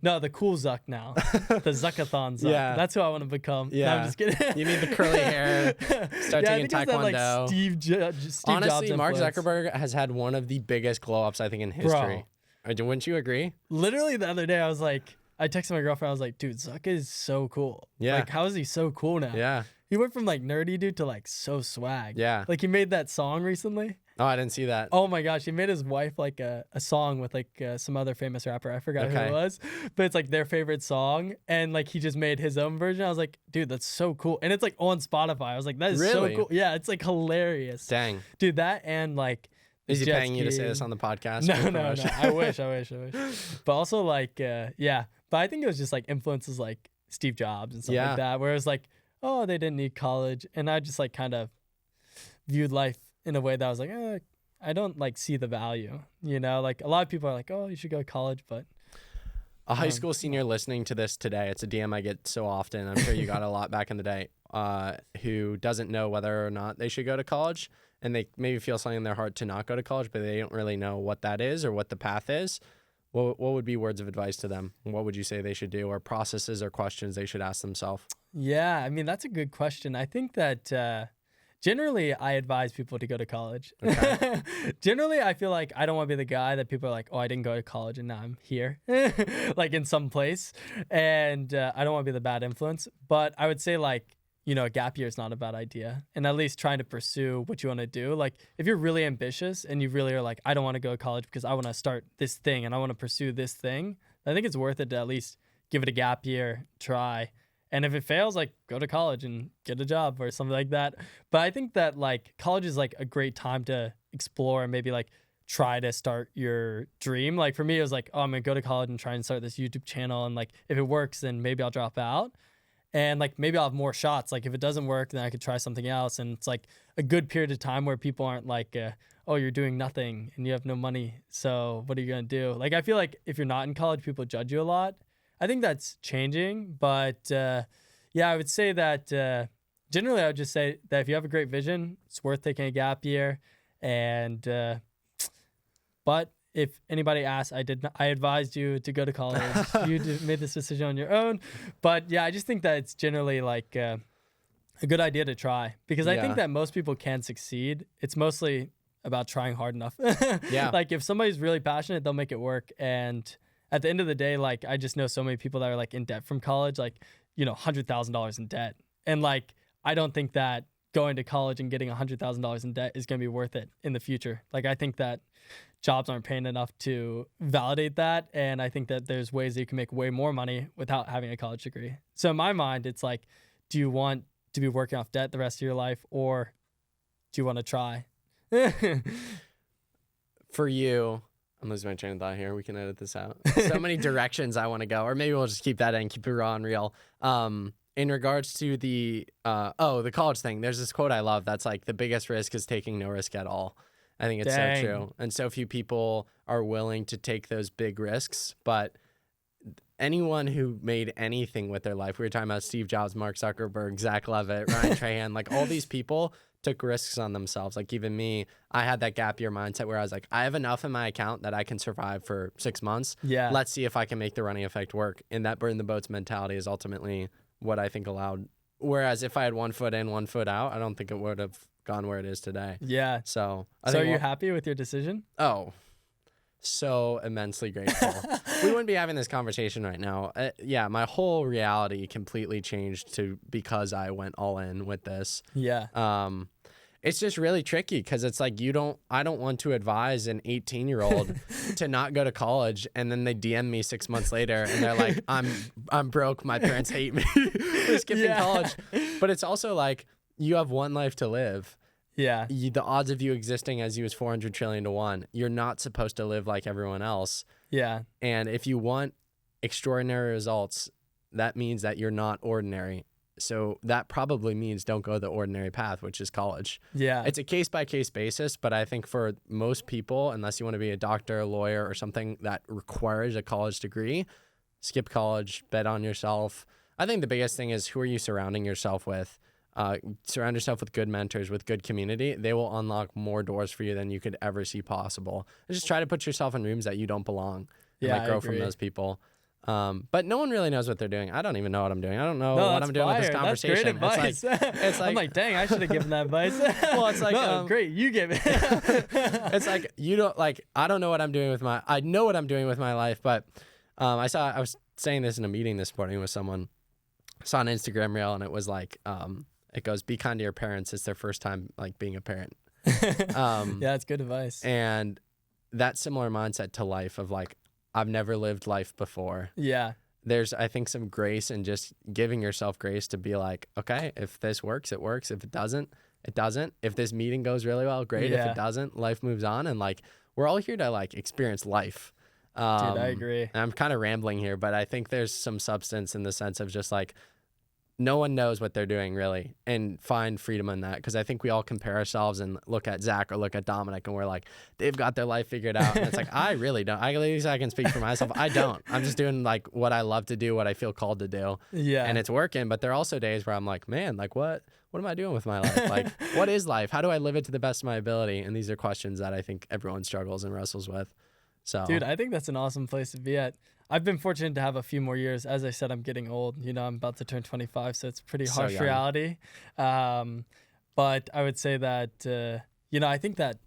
No, the cool Zuck now. The Zuckathon Zuck. Yeah. That's who I want to become. Yeah. No, I'm just kidding. You need the curly hair, start taking Taekwondo. That, like, Steve Honestly, Jobs Mark influence. Zuckerberg has had one of the biggest glow ups I think in history. Wouldn't you agree? Literally the other day I was like, I texted my girlfriend, I was like, dude, Zuck is so cool. Yeah. Like, how is he so cool now? Yeah. He went from like nerdy dude to like so swag. Yeah. Like he made that song recently. Oh, I didn't see that. Oh my gosh, he made his wife like a song with like some other famous rapper. I forgot who it was, but it's like their favorite song, and like he just made his own version. I was like, dude, that's so cool, and it's like on Spotify. I was like, that is so cool. Yeah, it's like hilarious. Dang, dude, that and like. Is he paying you to say this on the podcast? No. I wish. But also like, yeah. But I think it was just like influences like Steve Jobs and stuff like that, where it was like, oh, they didn't need college, and I just like kind of viewed life in a way that I was like, I don't like see the value, you know? Like a lot of people are like, oh, you should go to college, but a high school senior listening to this today, it's a DM I get so often. I'm sure you got a lot back in the day, who doesn't know whether or not they should go to college, and they maybe feel something in their heart to not go to college, but they don't really know what that is or what the path is. What would be words of advice to them? What would you say they should do, or processes or questions they should ask themselves? Yeah, I mean, that's a good question. I think that generally I advise people to go to college. Okay. Generally, I feel like I don't want to be the guy that people are like, oh, I didn't go to college and now I'm here, like in some place. And I don't want to be the bad influence. But I would say like, a gap year is not a bad idea. And at least trying to pursue what you want to do. Like if you're really ambitious and you really are like, I don't want to go to college because I want to start this thing and I want to pursue this thing, I think it's worth it to at least give it a gap year, try. And if it fails, like go to college and get a job or something like that. But I think that like college is like a great time to explore and maybe like try to start your dream. Like for me, it was like, oh, I'm gonna go to college and try and start this YouTube channel. And like if it works, then maybe I'll drop out. And like maybe I'll have more shots. Like if it doesn't work, then I could try something else. And it's like a good period of time where people aren't like, oh, you're doing nothing and you have no money. So what are you going to do? Like I feel like if you're not in college, people judge you a lot. I think that's changing. But yeah, I would say that generally I would just say that if you have a great vision, it's worth taking a gap year. And but if anybody asks, I advised you to go to college. You made this decision on your own. But yeah, I just think that it's generally like a good idea to try because I think that most people can succeed. It's mostly about trying hard enough. Yeah. Like if somebody's really passionate, they'll make it work. And at the end of the day, like I just know so many people that are like in debt from college, like, $100,000 in debt. And like, I don't think that going to college and getting $100,000 in debt is going to be worth it in the future. Like I think that jobs aren't paying enough to validate that. And I think that there's ways that you can make way more money without having a college degree. So in my mind, it's like, do you want to be working off debt the rest of your life or do you want to try? For you, I'm losing my train of thought here. We can edit this out. So many directions I want to go, or maybe we'll just keep that in, keep it raw and real. In regards to the college thing, there's this quote I love that's like, the biggest risk is taking no risk at all. I think it's so true. And so few people are willing to take those big risks, but anyone who made anything with their life, we were talking about Steve Jobs, Mark Zuckerberg, Zach Levitt, Ryan Trahan, like all these people took risks on themselves. Like even me, I had that gap year mindset where I was like, I have enough in my account that I can survive for 6 months. Yeah. Let's see if I can make the running effect work. And that burn the boats mentality is ultimately what I think allowed. Whereas if I had 1 foot in, 1 foot out, I don't think it would have gone where it is today. Yeah. So are you happy with your decision? Oh, so immensely grateful. We wouldn't be having this conversation right now. Yeah, my whole reality completely changed because I went all in with this. Yeah. It's just really tricky because it's like I don't want to advise an 18-year-old to not go to college and then they DM me 6 months later and they're like, I'm broke, my parents hate me for skipping college. But it's also like, you have one life to live. Yeah. The odds of you existing as you is 400 trillion to 1. You're not supposed to live like everyone else. Yeah. And if you want extraordinary results, that means that you're not ordinary. So that probably means don't go the ordinary path, which is college. Yeah. It's a case-by-case basis, but I think for most people, unless you want to be a doctor, a lawyer, or something that requires a college degree, skip college, bet on yourself. I think the biggest thing is, who are you surrounding yourself with? Surround yourself with good mentors, with good community. They will unlock more doors for you than you could ever see possible. And just try to put yourself in rooms that you don't belong and grow from those people. But no one really knows what they're doing. I don't even know what I'm doing. I don't know what I'm doing with this conversation. That's great advice. It's like I'm like, dang, I should have given that advice. Well, it's like, no, great, you give it. It's like, you don't I don't know what I'm doing I know what I'm doing with my life, but I was saying this in a meeting this morning with someone. I saw an Instagram reel and it was like, it goes, be kind to your parents. It's their first time being a parent. Yeah, it's good advice. And that similar mindset to life of I've never lived life before. Yeah. There's, I think, some grace in just giving yourself grace to be like, okay, if this works, it works. If it doesn't, it doesn't. If this meeting goes really well, great. Yeah. If it doesn't, life moves on. And we're all here to experience life. Dude, I agree. And I'm kind of rambling here, but I think there's some substance in the sense of just no one knows what they're doing really, and find freedom in that. Because I think we all compare ourselves and look at Zach or look at Dominic and we're like, they've got their life figured out. And it's I really don't. At least I can speak for myself. I don't. I'm just doing what I love to do, what I feel called to do. Yeah. And it's working. But there are also days where I'm like, man, what am I doing with my life? What is life? How do I live it to the best of my ability? And these are questions that I think everyone struggles and wrestles with. So, dude, I think that's an awesome place to be at. I've been fortunate to have a few more years. As I said, I'm getting old. I'm about to turn 25, so it's a pretty harsh reality. But I would say that, I think that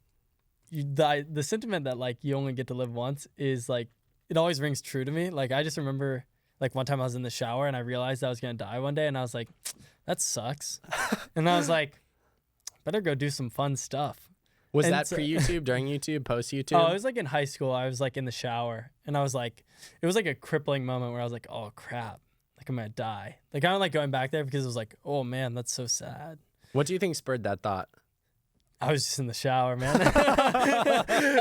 the sentiment that you only get to live once is it always rings true to me. I just remember one time I was in the shower and I realized I was going to die one day and I was like, that sucks. And I was like, better go do some fun stuff. Was And that so- pre-YouTube, during YouTube, post-YouTube? Oh, it was like in high school. I was like in the shower, and I was like, it was like a crippling moment where I was like, oh crap, like I'm gonna die. Like I don't like going back there because it was like, oh man, that's so sad. What do you think spurred that thought? I was just in the shower, man.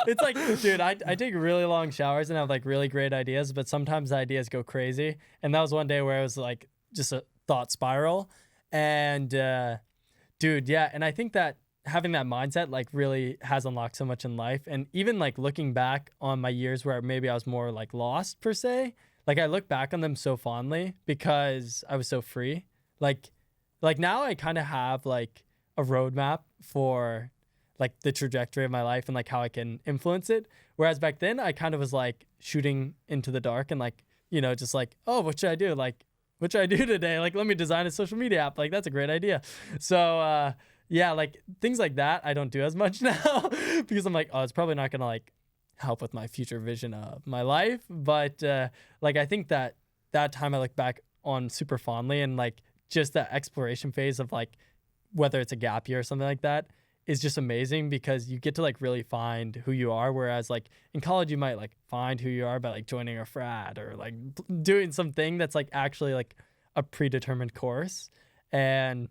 It's like, dude, I take really long showers and have like really great ideas, but sometimes the ideas go crazy. And that was one day where it was like just a thought spiral. And dude, yeah. And I think that having that mindset like really has unlocked so much in life. And even like looking back on my years where maybe I was more like lost per se, like I look back on them so fondly because I was so free. Like now I kind of have like a roadmap for like the trajectory of my life and like how I can influence it. Whereas back then I kind of was like shooting into the dark and like, you know, just like, oh, what should I do? Like, what should I do today? Like, let me design a social media app. Like, that's a great idea. So, yeah, like things like that I don't do as much now because I'm like, oh, it's probably not going to like help with my future vision of my life. But like, I think that time I look back on super fondly and like just that exploration phase of like, whether it's a gap year or something like that is just amazing because you get to like really find who you are. Whereas like in college, you might like find who you are by like joining a frat or like doing something that's like actually like a predetermined course. And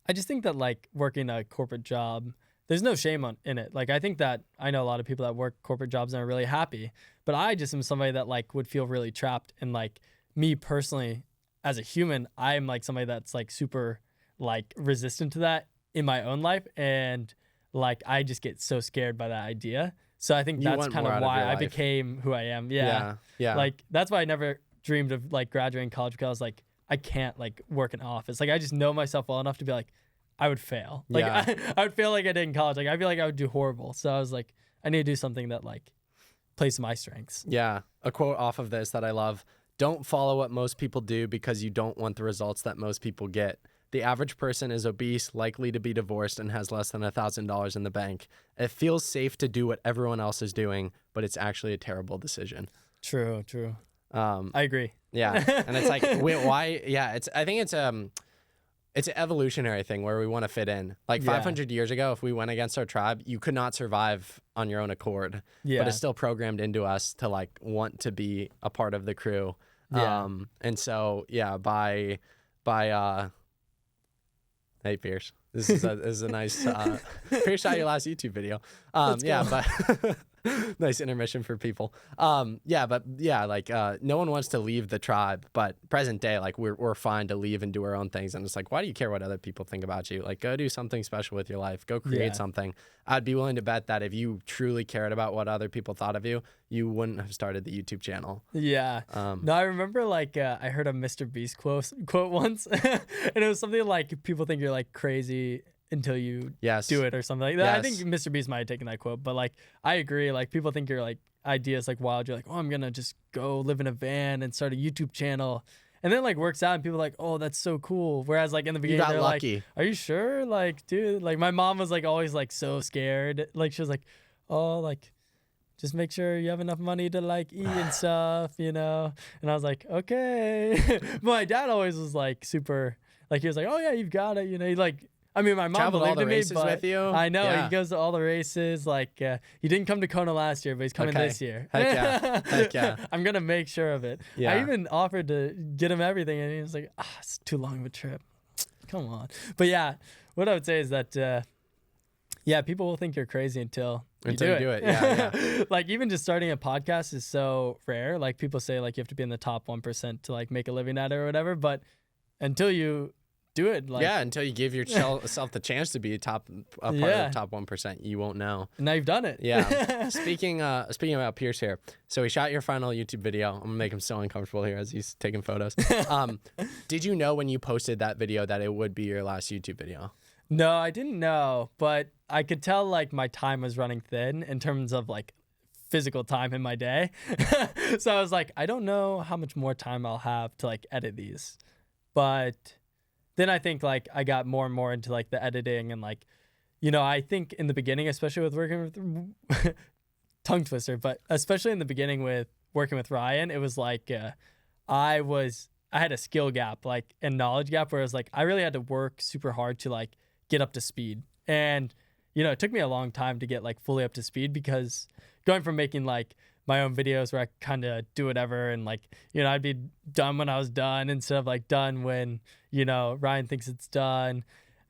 I just think that like working a corporate job, there's no shame in it. Like I think that I know a lot of people that work corporate jobs and are really happy, but I just am somebody that like would feel really trapped. And like me personally, as a human, I'm like somebody that's like super like resistant to that in my own life, and like I just get so scared by that idea. So I think You that's want kind more of out of why your I life. became who I am. Yeah. Like that's why I never dreamed of like graduating college because I was like, I can't like work in an office. Like I just know myself well enough to be like, I would fail. Like Yeah. I would fail like I did in college. Like I feel like I would do horrible. So I was like, I need to do something that like plays to my strengths. Yeah. A quote off of this that I love: don't follow what most people do because you don't want the results that most people get. The average person is obese, likely to be divorced, and has less than $1,000 in the bank. It feels safe to do what everyone else is doing, but it's actually a terrible decision. True. I agree. Yeah, and it's like, wait, why? Yeah, I think it's an evolutionary thing where we want to fit in. Like Yeah. 500 years ago, if we went against our tribe, you could not survive on your own accord. Yeah. But it's still programmed into us to like want to be a part of the crew. Yeah. And so yeah, by hey Pierce, this is a nice Pierce shot your last YouTube video. Yeah, but nice intermission for people. Like no one wants to leave the tribe, but present day, like we're fine to leave and do our own things. And it's like, why do you care what other people think about you? Like, go do something special with your life. Go create Yeah. something. I'd be willing to bet that if you truly cared about what other people thought of you, you wouldn't have started the YouTube channel. Yeah. No, I remember like I heard a Mr. Beast quote once, and it was something like people think you're like crazy until you Yes. do it or something like that. I Yes. think Mr. Beast might have taken that quote, but like I agree. Like people think you're like ideas like wild. You're like, oh, I'm gonna just go live in a van and start a YouTube channel. And then like works out and people are like, oh, that's so cool. Whereas like in the You beginning, got they're lucky. like, are you sure? Like, dude, like my mom was like always like so scared. Like she was like, oh, like just make sure you have enough money to like eat and stuff, you know? And I was like, okay. But my dad always was like super, like he was like, oh yeah, you've got it. You know, he like, I mean, my mom Traveled all believed the in me, races but with you? I know Yeah. he goes to all the races. Like he didn't come to Kona last year, but he's coming Okay. this year. Heck yeah. Heck yeah. I'm going to make sure of it. Yeah. I even offered to get him everything. And he was like, it's too long of a trip. Come on. But yeah, what I would say is that, yeah, people will think you're crazy until you do it. Yeah. Like even just starting a podcast is so rare. Like people say like you have to be in the top 1% to like make a living at it or whatever. But until you do it, like Yeah, until you give yourself the chance to be a part of the top 1%, you won't know. now you've done it. Yeah. Speaking about Pierce here, so he shot your final YouTube video. I'm gonna make him so uncomfortable here as he's taking photos. Did you know when you posted that video that it would be your last YouTube video? No, I didn't know, but I could tell like my time was running thin in terms of like physical time in my day. So I was like, I don't know how much more time I'll have to like edit these. But then I think like I got more and more into like the editing and like, you know, I think in the beginning, especially with working with tongue twister, but especially in the beginning with working with Ryan, it was like I was I had a skill gap, like, and knowledge gap, where it was like I really had to work super hard to like get up to speed. And it took me a long time to get like fully up to speed, because going from making like my own videos where I kind of do whatever, and like, I'd be done when I was done instead of like done when, Ryan thinks it's done.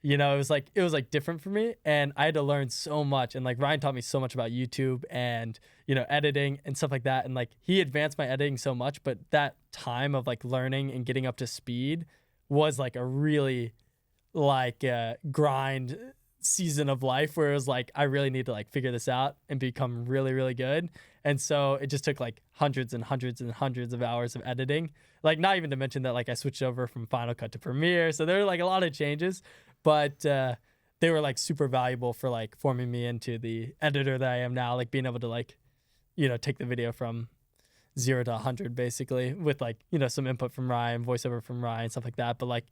It was like different for me, and I had to learn so much. And like Ryan taught me so much about YouTube and, editing and stuff like that. And like he advanced my editing so much, but that time of like learning and getting up to speed was like a really like grind season of life, where it was like I really need to like figure this out and become really, really good. And so it just took like hundreds and hundreds and hundreds of hours of editing, like not even to mention that like I switched over from Final Cut to Premiere, so there were like a lot of changes, but they were like super valuable for like forming me into the editor that I am now, like being able to like take the video from 0 to 100 basically, with like some input from Ryan, voiceover from Ryan, stuff like that. But like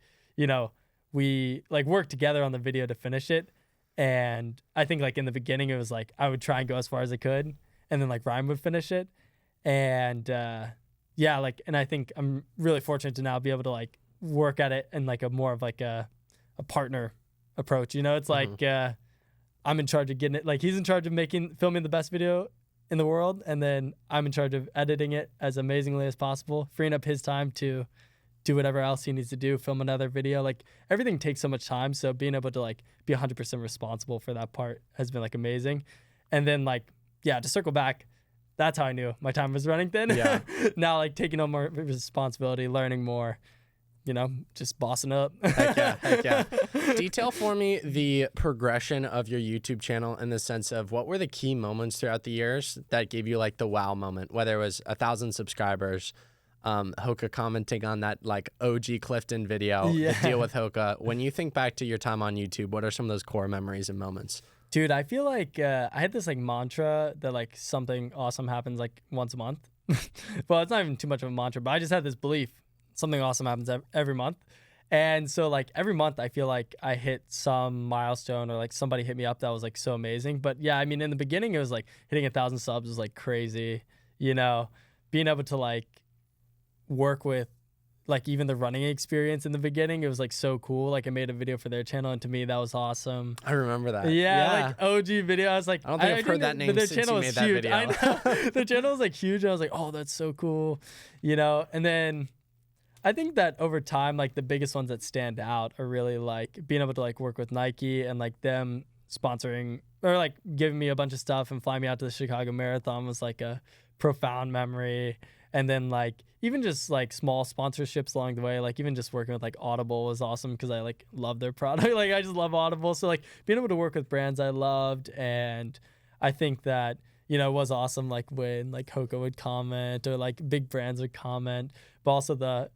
we like worked together on the video to finish it. And I think like in the beginning it was like I would try and go as far as I could, and then like Ryan would finish it. And yeah, like, and I think I'm really fortunate to now be able to like work at it in like a more of like a partner approach. It's like I'm in charge of getting it, like he's in charge of filming the best video in the world, and then I'm in charge of editing it as amazingly as possible, freeing up his time to do whatever else he needs to do, film another video. Like everything takes so much time, so being able to like be 100% responsible for that part has been like amazing. And then like, yeah, to circle back, that's how I knew my time was running thin. Yeah. Now like taking on more responsibility, learning more, just bossing up. Heck yeah. Detail for me the progression of your YouTube channel, in the sense of what were the key moments throughout the years that gave you like the wow moment, whether it was 1,000 subscribers, Hoka commenting on that like OG Clifton video, the deal with Hoka. When you think back to your time on YouTube, what are some of those core memories and moments? Dude, I feel like I had this like mantra that like something awesome happens like once a month. Well, it's not even too much of a mantra, but I just had this belief something awesome happens every month. And so like every month I feel like I hit some milestone, or like somebody hit me up that was like so amazing. But yeah, I mean, in the beginning it was like hitting 1,000 subs was like crazy, being able to like work with like even the running experience in the beginning, it was like so cool. Like I made a video for their channel, and to me that was awesome. I remember that. Yeah. Like OG video. I was like, I don't think I've heard that name since you made that video. I know. Their channel was like huge, and I was like, oh, that's so cool, and then I think that over time, like the biggest ones that stand out are really like being able to like work with Nike, and like them sponsoring or like giving me a bunch of stuff and flying me out to the Chicago Marathon was like a profound memory. And then like even just like small sponsorships along the way, like even just working with like Audible was awesome, because I like love their product. Like I just love Audible. So like being able to work with brands I loved, and I think that, it was awesome like when like Hoka would comment, or like big brands would comment, but also the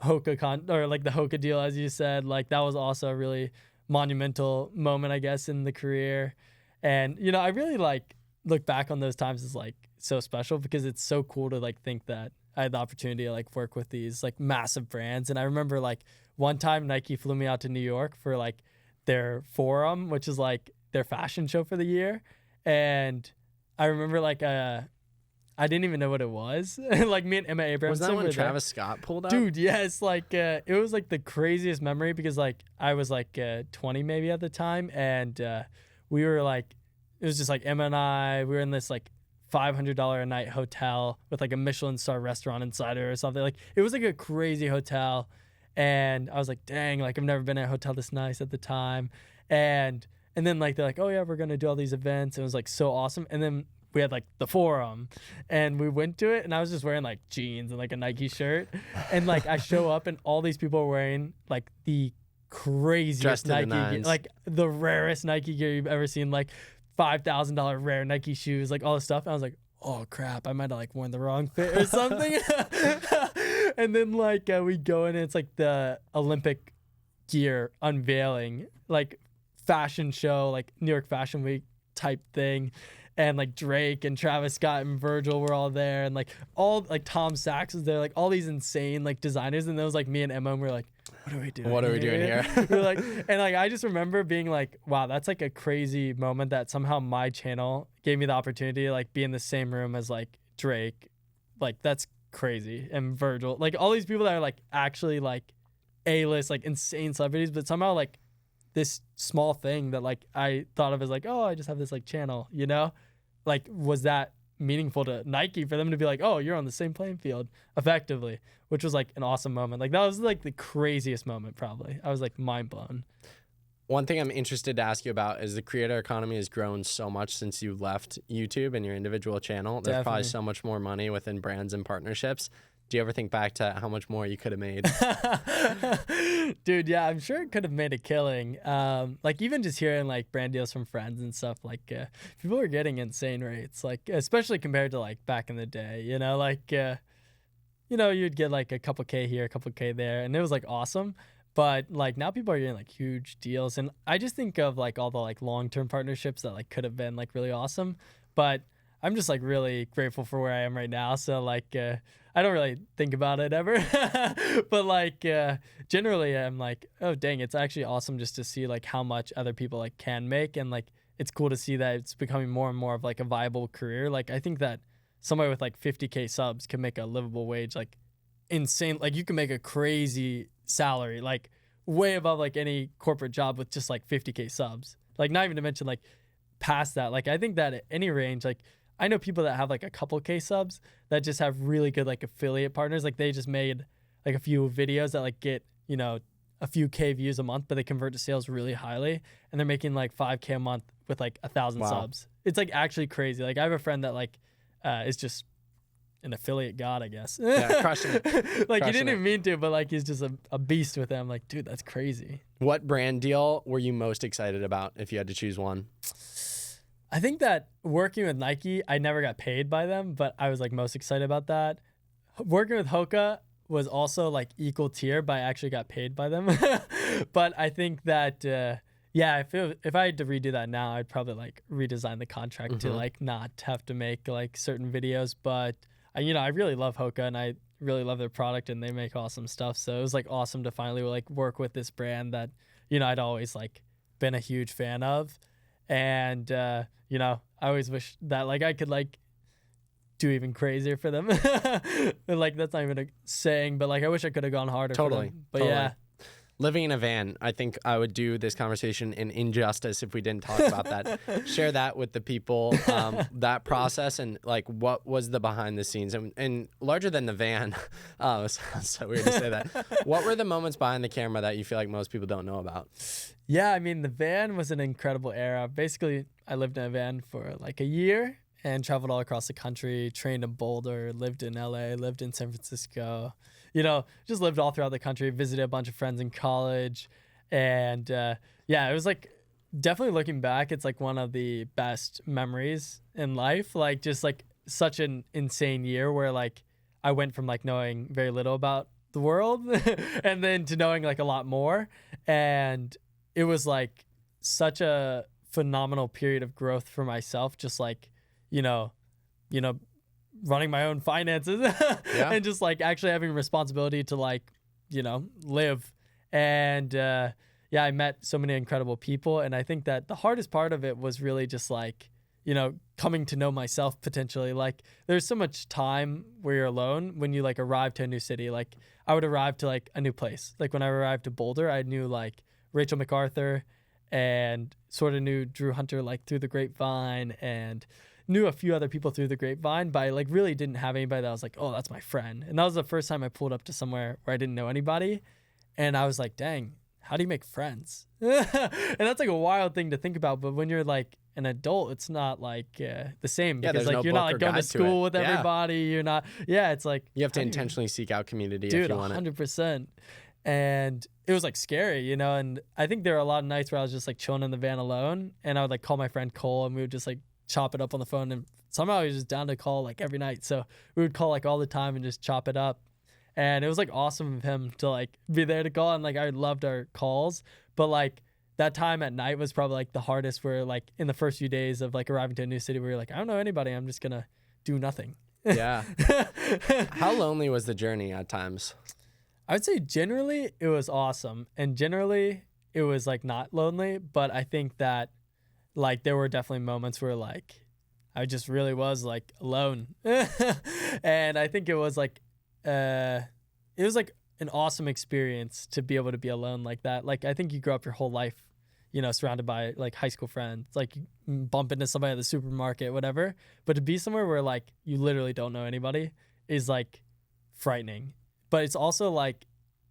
Hoka or like the Hoka deal, as you said, like that was also a really monumental moment, I guess, in the career. And, I really like look back on those times as like so special, because it's so cool to like think that I had the opportunity to like work with these like massive brands. And I remember like one time Nike flew me out to New York for like their forum, which is like their fashion show for the year. And I remember like I didn't even know what it was. Like me and Emma Abrams. Was that when Travis Scott pulled up? Dude, yes. Like it was like the craziest memory, because like I was like 20 maybe at the time, and we were like, it was just like Emma and I, we were in this like $500 a night hotel with like a Michelin star restaurant inside it or something. Like it was like a crazy hotel, and I was like, dang, like I've never been at a hotel this nice at the time. And then like they're like, oh yeah, we're gonna do all these events. And it was like so awesome. And then we had like the forum, and we went to it, and I was just wearing like jeans and like a Nike shirt, and like I show up and all these people are wearing like the craziest Nike gear, like the rarest Nike gear you've ever seen, like $5,000 rare Nike shoes, like all this stuff. And I was like, oh crap, I might have like worn the wrong fit or something. And then like we go in, and it's like the Olympic gear unveiling, like fashion show, like New York Fashion Week type thing. And like Drake and Travis Scott and Virgil were all there, and like all like Tom Sachs was there, like all these insane like designers. And it was like me and Emma, and we were like, what are we doing? What are we doing here? We're like, and like I just remember being like, wow, that's like a crazy moment that somehow my channel gave me the opportunity to like be in the same room as like Drake. Like that's crazy, and Virgil, like all these people that are like actually like A-list, like insane celebrities, but somehow like this small thing that like I thought of as like, oh, I just have this like channel, you know, like was that meaningful to Nike for them to be like, oh, you're on the same playing field effectively, which was like an awesome moment. Like that was like the craziest moment probably. I was like mind blown. One thing I'm interested to ask you about is the creator economy has grown so much since you left YouTube and your individual channel. There's probably so much more money within brands and partnerships. Do you ever think back to how much more you could have made? Dude, yeah, I'm sure it could have made a killing. Like even just hearing like brand deals from friends and stuff, like people are getting insane rates, like especially compared to like back in the day, you know, like, you know, you'd get like a couple K here, a couple K there, and it was like awesome. But like now people are getting like huge deals, and I just think of like all the like long-term partnerships that like could have been like really awesome. But I'm just like really grateful for where I am right now. So like I don't really think about it ever, but like generally I'm like, oh dang, it's actually awesome just to see like how much other people like can make, and like it's cool to see that it's becoming more and more of like a viable career. Like I think that somebody with like 50K subs can make a livable wage, like insane. Like you can make a crazy salary, like way above like any corporate job with just like 50K subs. Like not even to mention like past that. Like I think that at any range, like I know people that have like a couple K subs that just have really good like affiliate partners. Like they just made like a few videos that like get, you know, a few K views a month, but they convert to sales really highly, and they're making like 5K a month with like 1,000 subs. It's like actually crazy. Like I have a friend that like is just an affiliate god, I guess. Yeah, crushing it. Like he didn't even mean to, but like he's just a beast with them. Like, dude, that's crazy. What brand deal were you most excited about if you had to choose one? I think that working with Nike, I never got paid by them, but I was like most excited about that. Working with Hoka was also like equal tier, but I actually got paid by them. But I think that yeah, if I had to redo that now, I'd probably like redesign the contract to like not have to make like certain videos. But you know, I really love Hoka, and I really love their product, and they make awesome stuff. So it was like awesome to finally like work with this brand that, you know, I'd always like been a huge fan of. And you know, I always wish that like I could like do even crazier for them. Like that's not even a saying, but like I wish I could have gone harder for them. But yeah. Living in a van, I think I would do this conversation an injustice if we didn't talk about that. Share that with the people, that process, and like what was the behind the scenes, and larger than the van. So weird to say that. What were the moments behind the camera that you feel like most people don't know about? Yeah, I mean, the van was an incredible era. Basically, I lived in a van for like a year and traveled all across the country, trained in Boulder, lived in LA, lived in San Francisco. You know, just lived all throughout the country, visited a bunch of friends in college. And yeah, it was like, definitely looking back, it's like one of the best memories in life. Like just like such an insane year where like I went from like knowing very little about the world and then to knowing like a lot more. And it was like such a phenomenal period of growth for myself. Just like, you know, running my own finances and just like actually having responsibility to like, you know, live. And yeah, I met so many incredible people. And I think that the hardest part of it was really just like, you know, coming to know myself potentially. Like there's so much time where you're alone when you like arrive to a new city. Like I would arrive to like a new place. Like when I arrived to Boulder, I knew like Rachel MacArthur and sort of knew Drew Hunter like through the grapevine, and knew a few other people through the grapevine, but I like really didn't have anybody that I was like, oh, that's my friend. And that was the first time I pulled up to somewhere where I didn't know anybody. And I was like, dang, how do you make friends? And that's like a wild thing to think about. But when you're like an adult, it's not like the same, because like you're not like going to school with everybody. You're not, it's like you have to intentionally seek out community, dude, if you want it. 100%. And it was like scary, you know. And I think there were a lot of nights where I was just like chilling in the van alone, and I would like call my friend Cole, and we would just like chop it up on the phone. And somehow he was just down to call like every night, so we would call like all the time and just chop it up. And it was like awesome of him to like be there to call, and like I loved our calls. But like that time at night was probably like the hardest, where like in the first few days of like arriving to a new city where you're like, I don't know anybody, I'm just gonna do nothing. Yeah. How lonely was the journey at times? I would say generally it was awesome, and generally it was like not lonely. But I think that like there were definitely moments where like I just really was like alone. And I think it was like it was like an awesome experience to be able to be alone like that. Like, I think you grow up your whole life, you know, surrounded by like high school friends, like you bump into somebody at the supermarket, whatever. But to be somewhere where like you literally don't know anybody is like frightening, but it's also like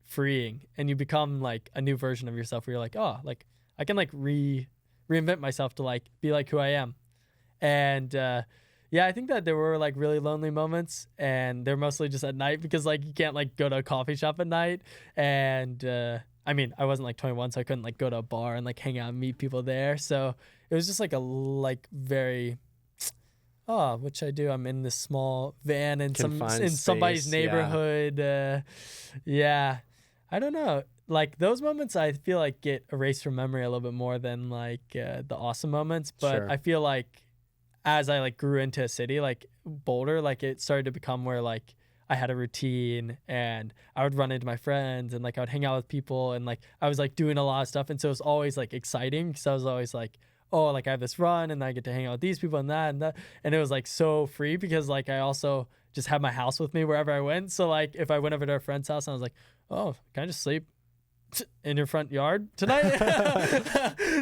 freeing, and you become like a new version of yourself where you're like, oh, like I can like reinvent myself to like be like who I am. And yeah, I think that there were like really lonely moments, and they're mostly just at night because like you can't like go to a coffee shop at night. And I mean, I wasn't like 21, so I couldn't like go to a bar and like hang out and meet people there. So it was just like a like very, oh, what should I do? I'm in this small van in somebody's neighborhood. Yeah, I don't know. Like those moments, I feel like get erased from memory a little bit more than like the awesome moments. But Sure. I feel like as I like grew into a city like Boulder, like it started to become where like I had a routine, and I would run into my friends, and like I would hang out with people, and like I was like doing a lot of stuff. And so it was always like exciting because I was always like, oh, like I have this run and I get to hang out with these people and that and that. And it was like so free because like I also just had my house with me wherever I went. So like if I went over to a friend's house and I was like, oh, can I just sleep in your front yard tonight?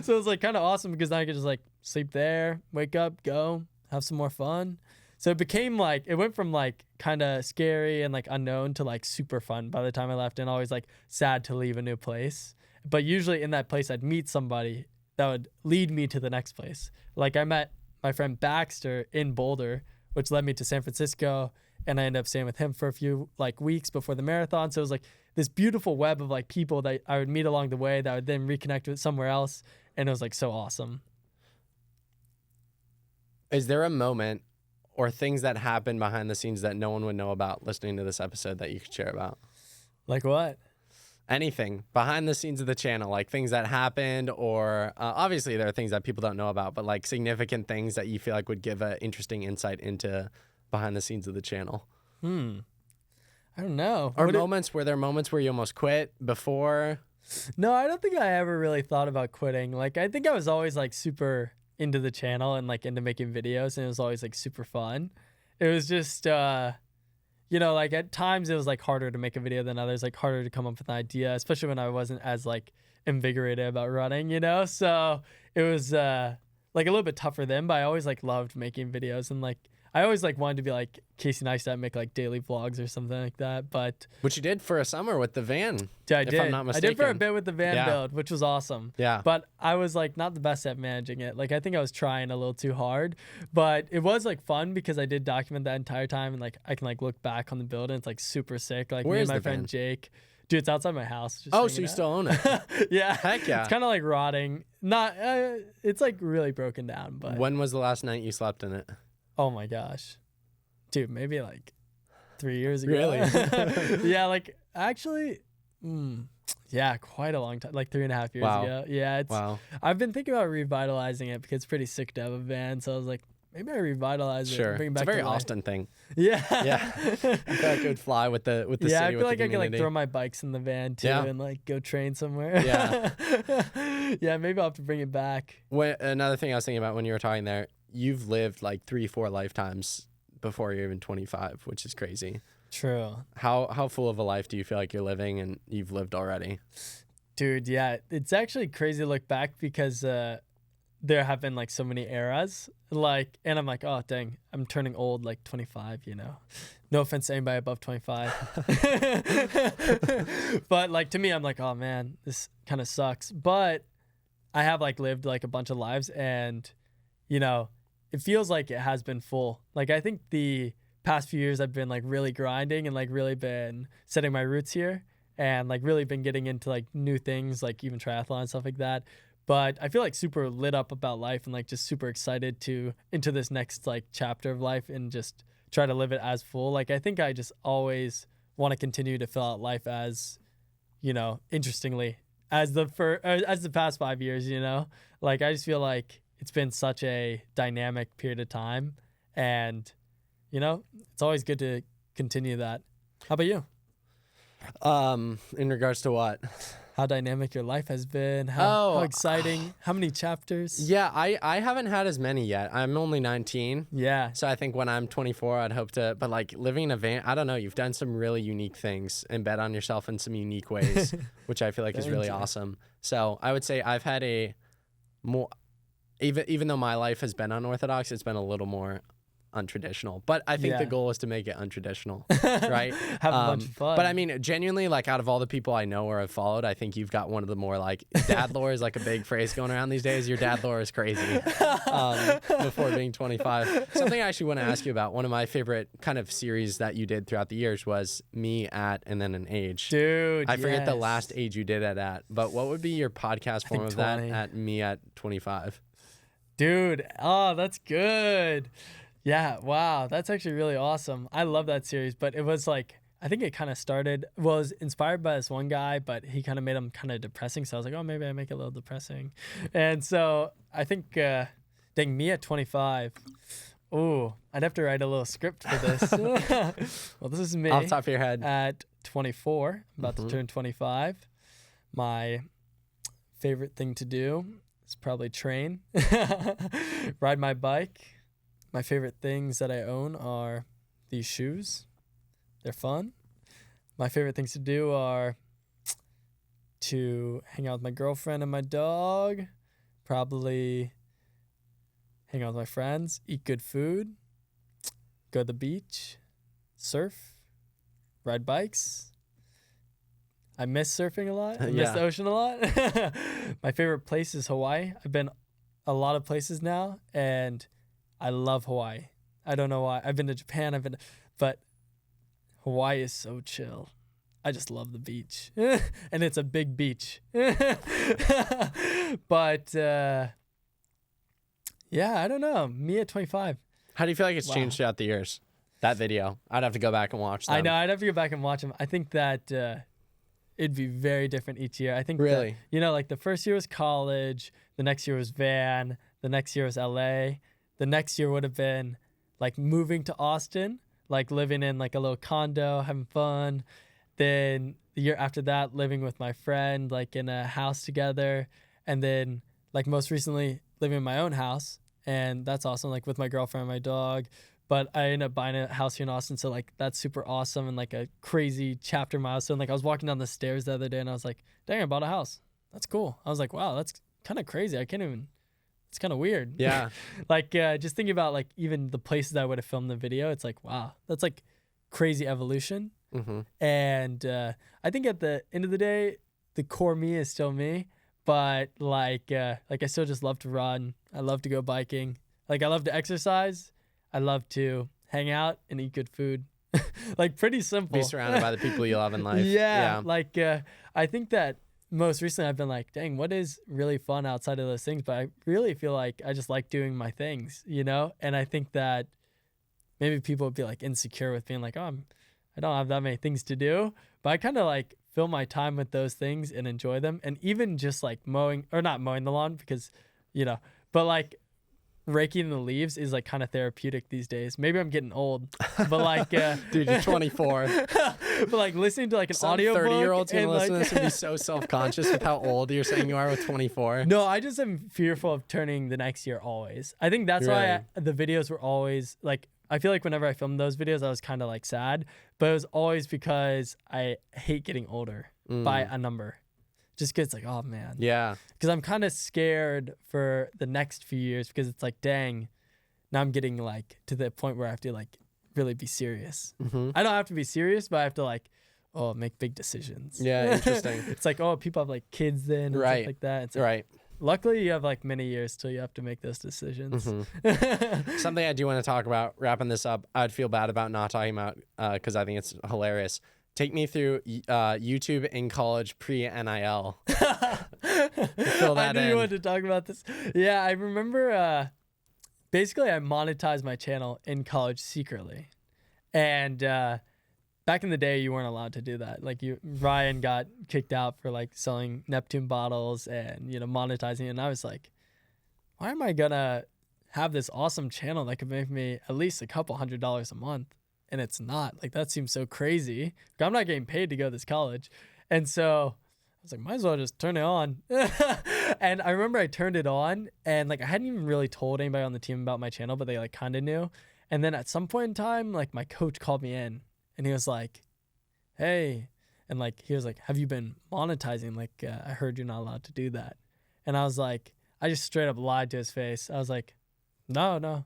So it was like kind of awesome because now I could just like sleep there, wake up, go, have some more fun. So it became like, it went from like kind of scary and like unknown to like super fun by the time I left, and always like sad to leave a new place. But usually in that place, I'd meet somebody that would lead me to the next place. Like I met my friend Baxter in Boulder, which led me to San Francisco, and I ended up staying with him for a few like weeks before the marathon. So it was like this beautiful web of like people that I would meet along the way that I would then reconnect with somewhere else, and it was like so awesome. Is there a moment or things that happen behind the scenes that no one would know about listening to this episode that you could share about? Like what? Anything behind the scenes of the channel, like things that happened, or obviously there are things that people don't know about, but like significant things that you feel like would give an interesting insight into behind the scenes of the channel. I don't know. Or moments, were there moments where you almost quit before? No, I don't think I ever really thought about quitting. Like I think I was always like super into the channel and like into making videos, and it was always like super fun. It was just you know, like at times it was like harder to make a video than others, like harder to come up with an idea, especially when I wasn't as like invigorated about running, you know? So it was like a little bit tougher then, but I always like loved making videos, and like I always like wanted to be like Casey Neistat, make like daily vlogs or something like that. But Which you did for a summer with the van. Yeah, if I'm not mistaken. I did for a bit with the van build, which was awesome. Yeah. But I was like not the best at managing it. Like I think I was trying a little too hard, but it was like fun because I did document that entire time, and like I can like look back on the build and it's like super sick. Like me and my friend Jake. Dude, it's outside my house. Oh, so you still own it? Yeah. Heck yeah. It's kind of like rotting. Not it's like really broken down, but When was the last night you slept in it? Oh my gosh. Dude, maybe like 3 years ago. Really? Yeah, like actually, yeah, quite a long time, like 3.5 years ago. Yeah, it's. Wow. I've been thinking about revitalizing it because it's pretty sick to have a van. So I was like, maybe I revitalize it. Sure. Bring it It's back a very to life. Austin thing. Yeah. Yeah. I feel like it would fly with the Yeah, city, I feel with like the I could like community. throw my bikes in the van too and like go train somewhere. Yeah. Yeah, maybe I'll have to bring it back. Another thing I was thinking about when you were talking there, you've lived like 3-4 lifetimes before you're even 25, which is crazy. True. How full of a life do you feel like you're living and you've lived already? Dude, yeah, it's actually crazy to look back because there have been like so many eras, like, and I'm like, oh dang, I'm turning old, like 25, you know. No offense to anybody above 25. But like to me, I'm like, oh man, this kind of sucks. But I have like lived like a bunch of lives, and you know, it feels like it has been full. Like I think the past few years I've been like really grinding and like really been setting my roots here, and like really been getting into like new things, like even triathlon and stuff like that. But I feel like super lit up about life and like just super excited to into this next like chapter of life and just try to live it as full. Like I think I just always want to continue to fill out life as, you know, interestingly as the past 5 years, you know. Like I just feel like it's been such a dynamic period of time, and you know, it's always good to continue that. How about you? In regards to what? how dynamic your life has been, how exciting, how many chapters. Yeah, I haven't had as many yet. I'm only 19. Yeah. So I think when I'm 24, I'd hope to, but like living in a van, I don't know, you've done some really unique things and bet on yourself in some unique ways, which I feel like is really awesome. So I would say I've had a more, even though my life has been unorthodox, it's been a little more untraditional, but I think the goal is to make it untraditional, right? Have a bunch of fun. But I mean, genuinely, like out of all the people I know or have followed, I think you've got one of the more like dad lore is like a big phrase going around these days. Your dad lore is crazy. Before being 25, something I actually want to ask you about. One of my favorite kind of series that you did throughout the years was me at and then an age. Dude, I forget the last age you did it at, but what would be your podcast form of 20. that at me at 25? Dude, oh, that's good. Yeah, wow, that's actually really awesome. I love that series, but it was like, I think it kind of started, was inspired by this one guy, but he kind of made him kind of depressing. So I was like, oh, maybe I make it a little depressing. And so I think, dang, me at 25, ooh, I'd have to write a little script for this. Well, this is me. Off the top of your head. At 24, about to turn 25. My favorite thing to do is probably train, ride my bike. My favorite things that I own are these shoes. They're fun. My favorite things to do are to hang out with my girlfriend and my dog, probably hang out with my friends, eat good food, go to the beach, surf, ride bikes. I miss surfing a lot. I miss the ocean a lot. My favorite place is Hawaii. I've been a lot of places now, and I love Hawaii. I don't know why. I've been to Japan, but Hawaii is so chill. I just love the beach. And it's a big beach. But yeah, I don't know. Me at 25. How do you feel like it's changed throughout the years? That video. I'd have to go back and watch them. I know. I'd have to go back and watch them. I think that it'd be very different each year. I think really, that, like the first year was college. The next year was van. The next year was LA. The next year would have been like moving to Austin, like living in like a little condo, having fun. Then the year after that, living with my friend, like in a house together. And then like most recently living in my own house. And that's awesome, like with my girlfriend and my dog. But I ended up buying a house here in Austin. So like that's super awesome and like a crazy chapter milestone. Like I was walking down the stairs the other day and I was like, dang, I bought a house. That's cool. I was like, wow, that's kind of crazy. It's kind of weird. Yeah. Like just thinking about like even the places I would have filmed the video, it's like, wow, that's like crazy evolution. Mm-hmm. And I think at the end of the day, the core me is still me, but like I still just love to run. I love to go biking. Like I love to exercise. I love to hang out and eat good food. Like pretty simple. Be surrounded by the people you love in life. Yeah. Like I think that most recently I've been like, dang, what is really fun outside of those things? But I really feel like I just like doing my things, you know? And I think that maybe people would be like insecure with being like, oh, I don't have that many things to do. But I kind of like fill my time with those things and enjoy them. And even just like not mowing the lawn because, you know, but like raking the leaves is like kind of therapeutic these days. Maybe I'm getting old, but like dude, you're 24. But like listening to like an audio 30-year-olds gonna listen like, to this and be so self-conscious with how old you're saying you are with 24. No, I just am fearful of turning the next year always. I think that's why the videos were always like, I feel like whenever I filmed those videos I was kind of like sad, but it was always because I hate getting older by a number. Just because it's like, oh man. Yeah. Because I'm kind of scared for the next few years because it's like, dang, now I'm getting like to the point where I have to like really be serious. Mm-hmm. I don't have to be serious, but I have to like, make big decisions. Yeah, interesting. It's like, people have like kids then and stuff like that. It's like, right. Luckily, you have like many years till you have to make those decisions. Mm-hmm. Something I do want to talk about, wrapping this up, I'd feel bad about not talking about because I think it's hilarious. Take me through YouTube in college pre-NIL. Fill that I knew in. you wanted to talk about this. Yeah, I remember basically I monetized my channel in college secretly. And back in the day, you weren't allowed to do that. Like Ryan got kicked out for like selling Neptune bottles and, you know, monetizing it. And I was like, why am I gonna have this awesome channel that could make me at least a couple $100s a month? And it's not. Like, that seems so crazy. I'm not getting paid to go to this college. And so was like, might as well just turn it on. And I remember I turned it on, and like I hadn't even really told anybody on the team about my channel, but they like kind of knew. And then at some point in time, like my coach called me in, and he was like, hey, and like he was like, have you been monetizing? Like I heard you're not allowed to do that. And I was like, I just straight up lied to his face. I was like, no.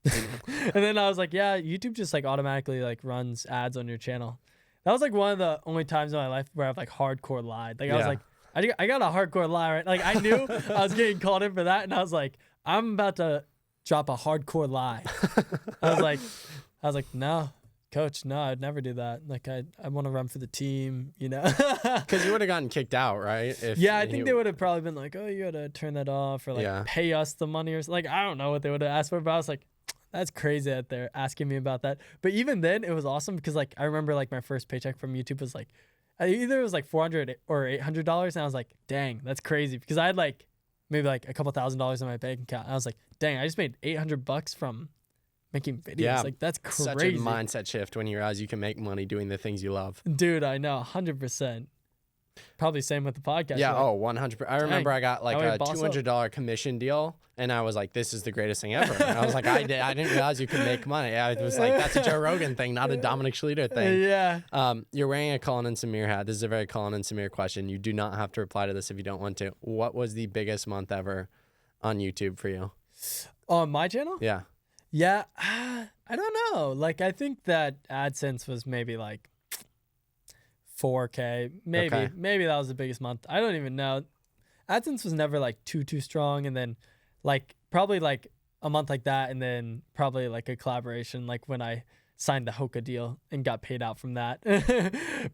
And then I was like, yeah, YouTube just like automatically like runs ads on your channel. That was like one of the only times in my life where I've like hardcore lied. Like I was like, I got a hardcore lie, right? Like I knew I was getting called in for that, and I was like, I'm about to drop a hardcore lie. I was like, no, coach, no, I'd never do that. Like I want to run for the team, you know? Because you would have gotten kicked out, right? I think they would have probably been like, oh, you got to turn that off or like pay us the money or something. Like I don't know what they would have asked for, but I was like, that's crazy that they're asking me about that. But even then, it was awesome because like I remember like my first paycheck from YouTube was like either it was like $400 or $800, and I was like, dang, that's crazy because I had like maybe like a couple $1,000s in my bank account. And I was like, dang, I just made $800 from making videos. Yeah, like that's crazy. Such a mindset shift when you realize you can make money doing the things you love. Dude, I know, 100%. Probably same with the podcast. Yeah, like, 100%. I remember I got like a $200 commission deal, and I was like, this is the greatest thing ever. And I was like, I didn't realize you could make money. I was like, that's a Joe Rogan thing, not a Dominic Schluter thing. Yeah. You're wearing a Colin and Samir hat. This is a very Colin and Samir question. You do not have to reply to this if you don't want to. What was the biggest month ever on YouTube for you? On my channel? Yeah. Yeah. I don't know. Like, I think that AdSense was maybe like 4K. Maybe that was the biggest month. I don't even know. AdSense was never like too strong, and then like probably like a month like that, and then probably like a collaboration like when I signed the Hoka deal and got paid out from that.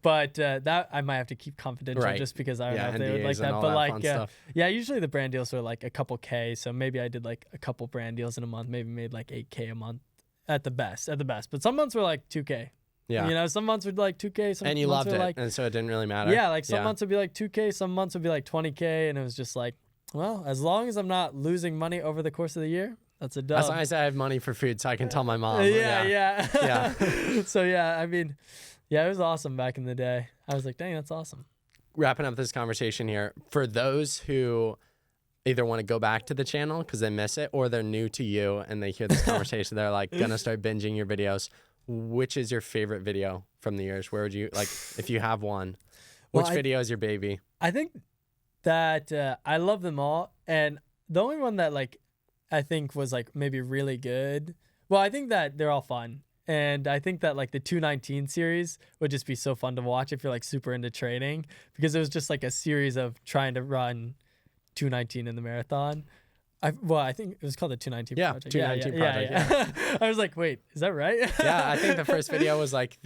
But that I might have to keep confidential just because I don't know if they would like that. But like usually the brand deals are like a couple K, so maybe I did like a couple brand deals in a month, maybe made like 8K a month at the best. But some months were like 2K. Yeah. You know, some months would be like 2K. Some and you months loved it. Like, and so it didn't really matter. Yeah. Like some months would be like 2K. Some months would be like 20K. And it was just like, well, as long as I'm not losing money over the course of the year, that's a dub. As long as I have money for food so I can tell my mom. Yeah. So, I mean, it was awesome back in the day. I was like, dang, that's awesome. Wrapping up this conversation here, for those who either want to go back to the channel because they miss it, or they're new to you and they hear this conversation, they're like, gonna start binging your videos. Which is your favorite video from the years? Where would you, like, if you have one, which video is your baby? I think that I love them all. And the only one that, like, I think was, like, maybe really good. Well, I think that they're all fun. And I think that, like, the 219 series would just be so fun to watch if you're, like, super into training. Because it was just, like, a series of trying to run 219 in the marathon. I think it was called the 219 Project. 219 Project. Yeah. I was like, wait, is that right? Yeah, I think the first video was like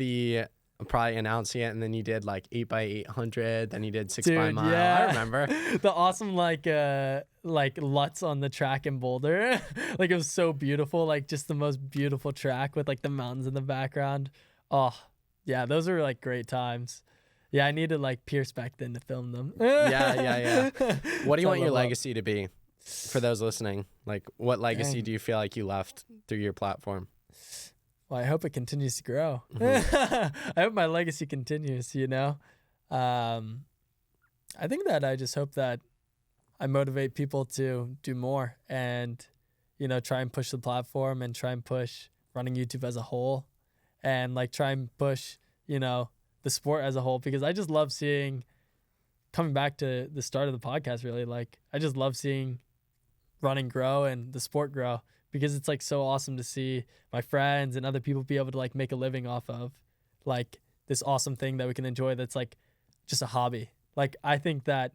probably announcing it, and then you did like 8x800, then you did 6x mile. Yeah. I remember the awesome like LUTs on the track in Boulder. Like it was so beautiful, like just the most beautiful track with like the mountains in the background. Oh, yeah, those were like great times. Yeah, I needed like Pierce back then to film them. Yeah. What do you want your legacy to be? For those listening, like what legacy do you feel like you left through your platform? Well, I hope it continues to grow. Mm-hmm. I hope my legacy continues, you know? I think that I just hope that I motivate people to do more and, you know, try and push the platform and try and push running YouTube as a whole and like try and push, you know, the sport as a whole, because I just love seeing, coming back to the start of the podcast, really, like I just love seeing running grow and the sport grow, because it's like so awesome to see my friends and other people be able to like make a living off of like this awesome thing that we can enjoy that's like just a hobby. Like I think that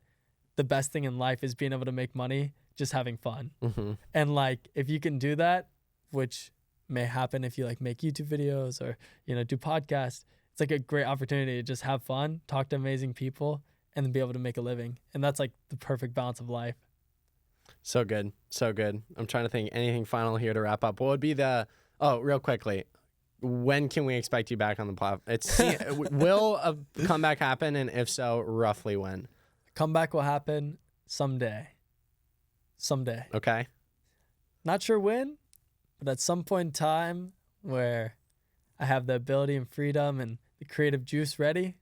the best thing in life is being able to make money just having fun. Mm-hmm. And like if you can do that, which may happen if you like make YouTube videos or, you know, do podcasts, it's like a great opportunity to just have fun, talk to amazing people, and then be able to make a living. And that's like the perfect balance of life. So good. I'm trying to think anything final here to wrap up. What would be real quickly, when can we expect you back on the platform? Will a comeback happen? And if so, roughly when? Comeback will happen someday. Okay. Not sure when, but at some point in time where I have the ability and freedom and the creative juice ready,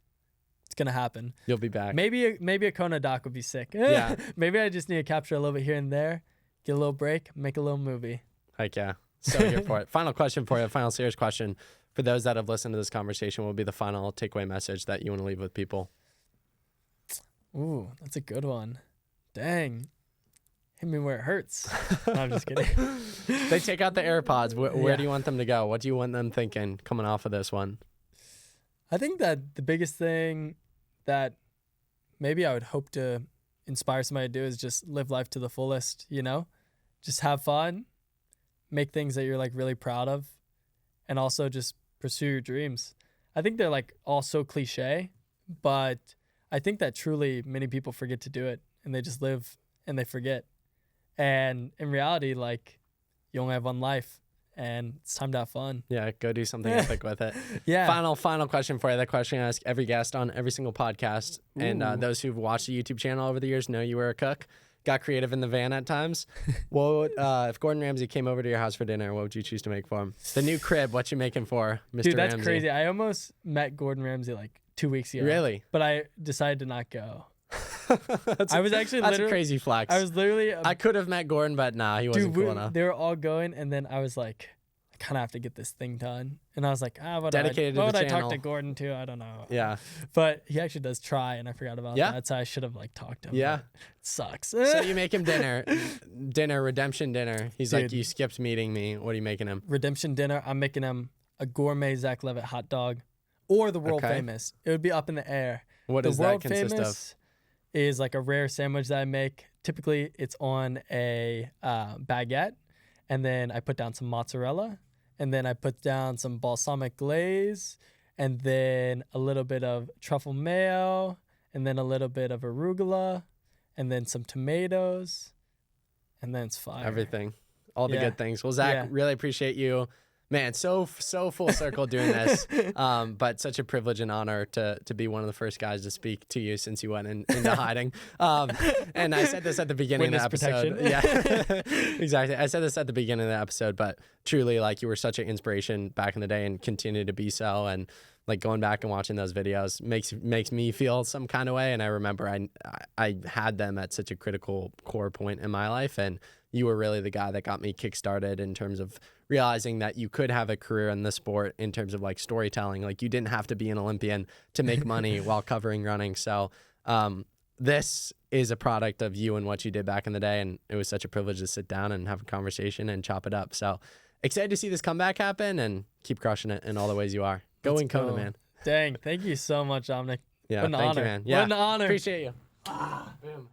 it's gonna happen. You'll be back. Maybe a Kona doc would be sick. Yeah. Maybe I just need to capture a little bit here and there, get a little break, make a little movie. Heck yeah. So here for it. Final question for you. Final serious question for those that have listened to this conversation. What will be the final takeaway message that you want to leave with people? Ooh, that's a good one. Dang. Hit me where it hurts. No, I'm just kidding. They take out the AirPods. Where do you want them to go? What do you want them thinking coming off of this one? I think that the biggest thing that maybe I would hope to inspire somebody to do is just live life to the fullest, you know? Just have fun, make things that you're like really proud of, and also just pursue your dreams. I think they're like all so cliche, but I think that truly many people forget to do it and they just live and they forget. And in reality, like, you only have one life and it's time to have fun. Yeah, go do something epic with it. Yeah. Final question for you. That question I ask every guest on every single podcast. Ooh. And those who've watched the YouTube channel over the years know you were a cook. Got creative in the van at times. If Gordon Ramsay came over to your house for dinner, what would you choose to make for him? The new crib, what you making for Mr. Dude, that's Ramsay? crazy. I almost met Gordon Ramsay like 2 weeks ago. Really? But I decided to not go. That's a crazy flex. I was literally... I could have met Gordon, but nah, he wasn't cool enough. They were all going, and then I was like, I kind of have to get this thing done. And I was like, what would I talk to Gordon to? I don't know. Yeah. But he actually does try, and I forgot about that. So I should have like talked to him. Yeah. It sucks. So you make him redemption dinner. He's like, you skipped meeting me. What are you making him? Redemption dinner. I'm making him a gourmet Zach Levet hot dog or the world famous. It would be up in the air. What does that consist of? Is like a rare sandwich that I make. Typically, it's on a baguette, and then I put down some mozzarella, and then I put down some balsamic glaze, and then a little bit of truffle mayo, and then a little bit of arugula, and then some tomatoes, and then it's fire. Everything. All the good things. Well, Zach, really appreciate you. Man, so full circle doing this, but such a privilege and honor to be one of the first guys to speak to you since you went into hiding. And I said this at the beginning of the episode. Yeah, exactly. I said this at the beginning of the episode, but truly, like, you were such an inspiration back in the day and continue to be so. And like going back and watching those videos makes me feel some kind of way. And I remember I had them at such a critical core point in my life, and you were really the guy that got me kickstarted in terms of realizing that you could have a career in this sport in terms of like storytelling. Like, you didn't have to be an Olympian to make money while covering running. So this is a product of you and what you did back in the day. And it was such a privilege to sit down and have a conversation and chop it up. So excited to see this comeback happen and keep crushing it in all the ways you are. Go in Kona, man. Dang. Thank you so much, Dominic. Yeah, what an thank honor. you, man. Yeah, what an honor. Appreciate you. Boom.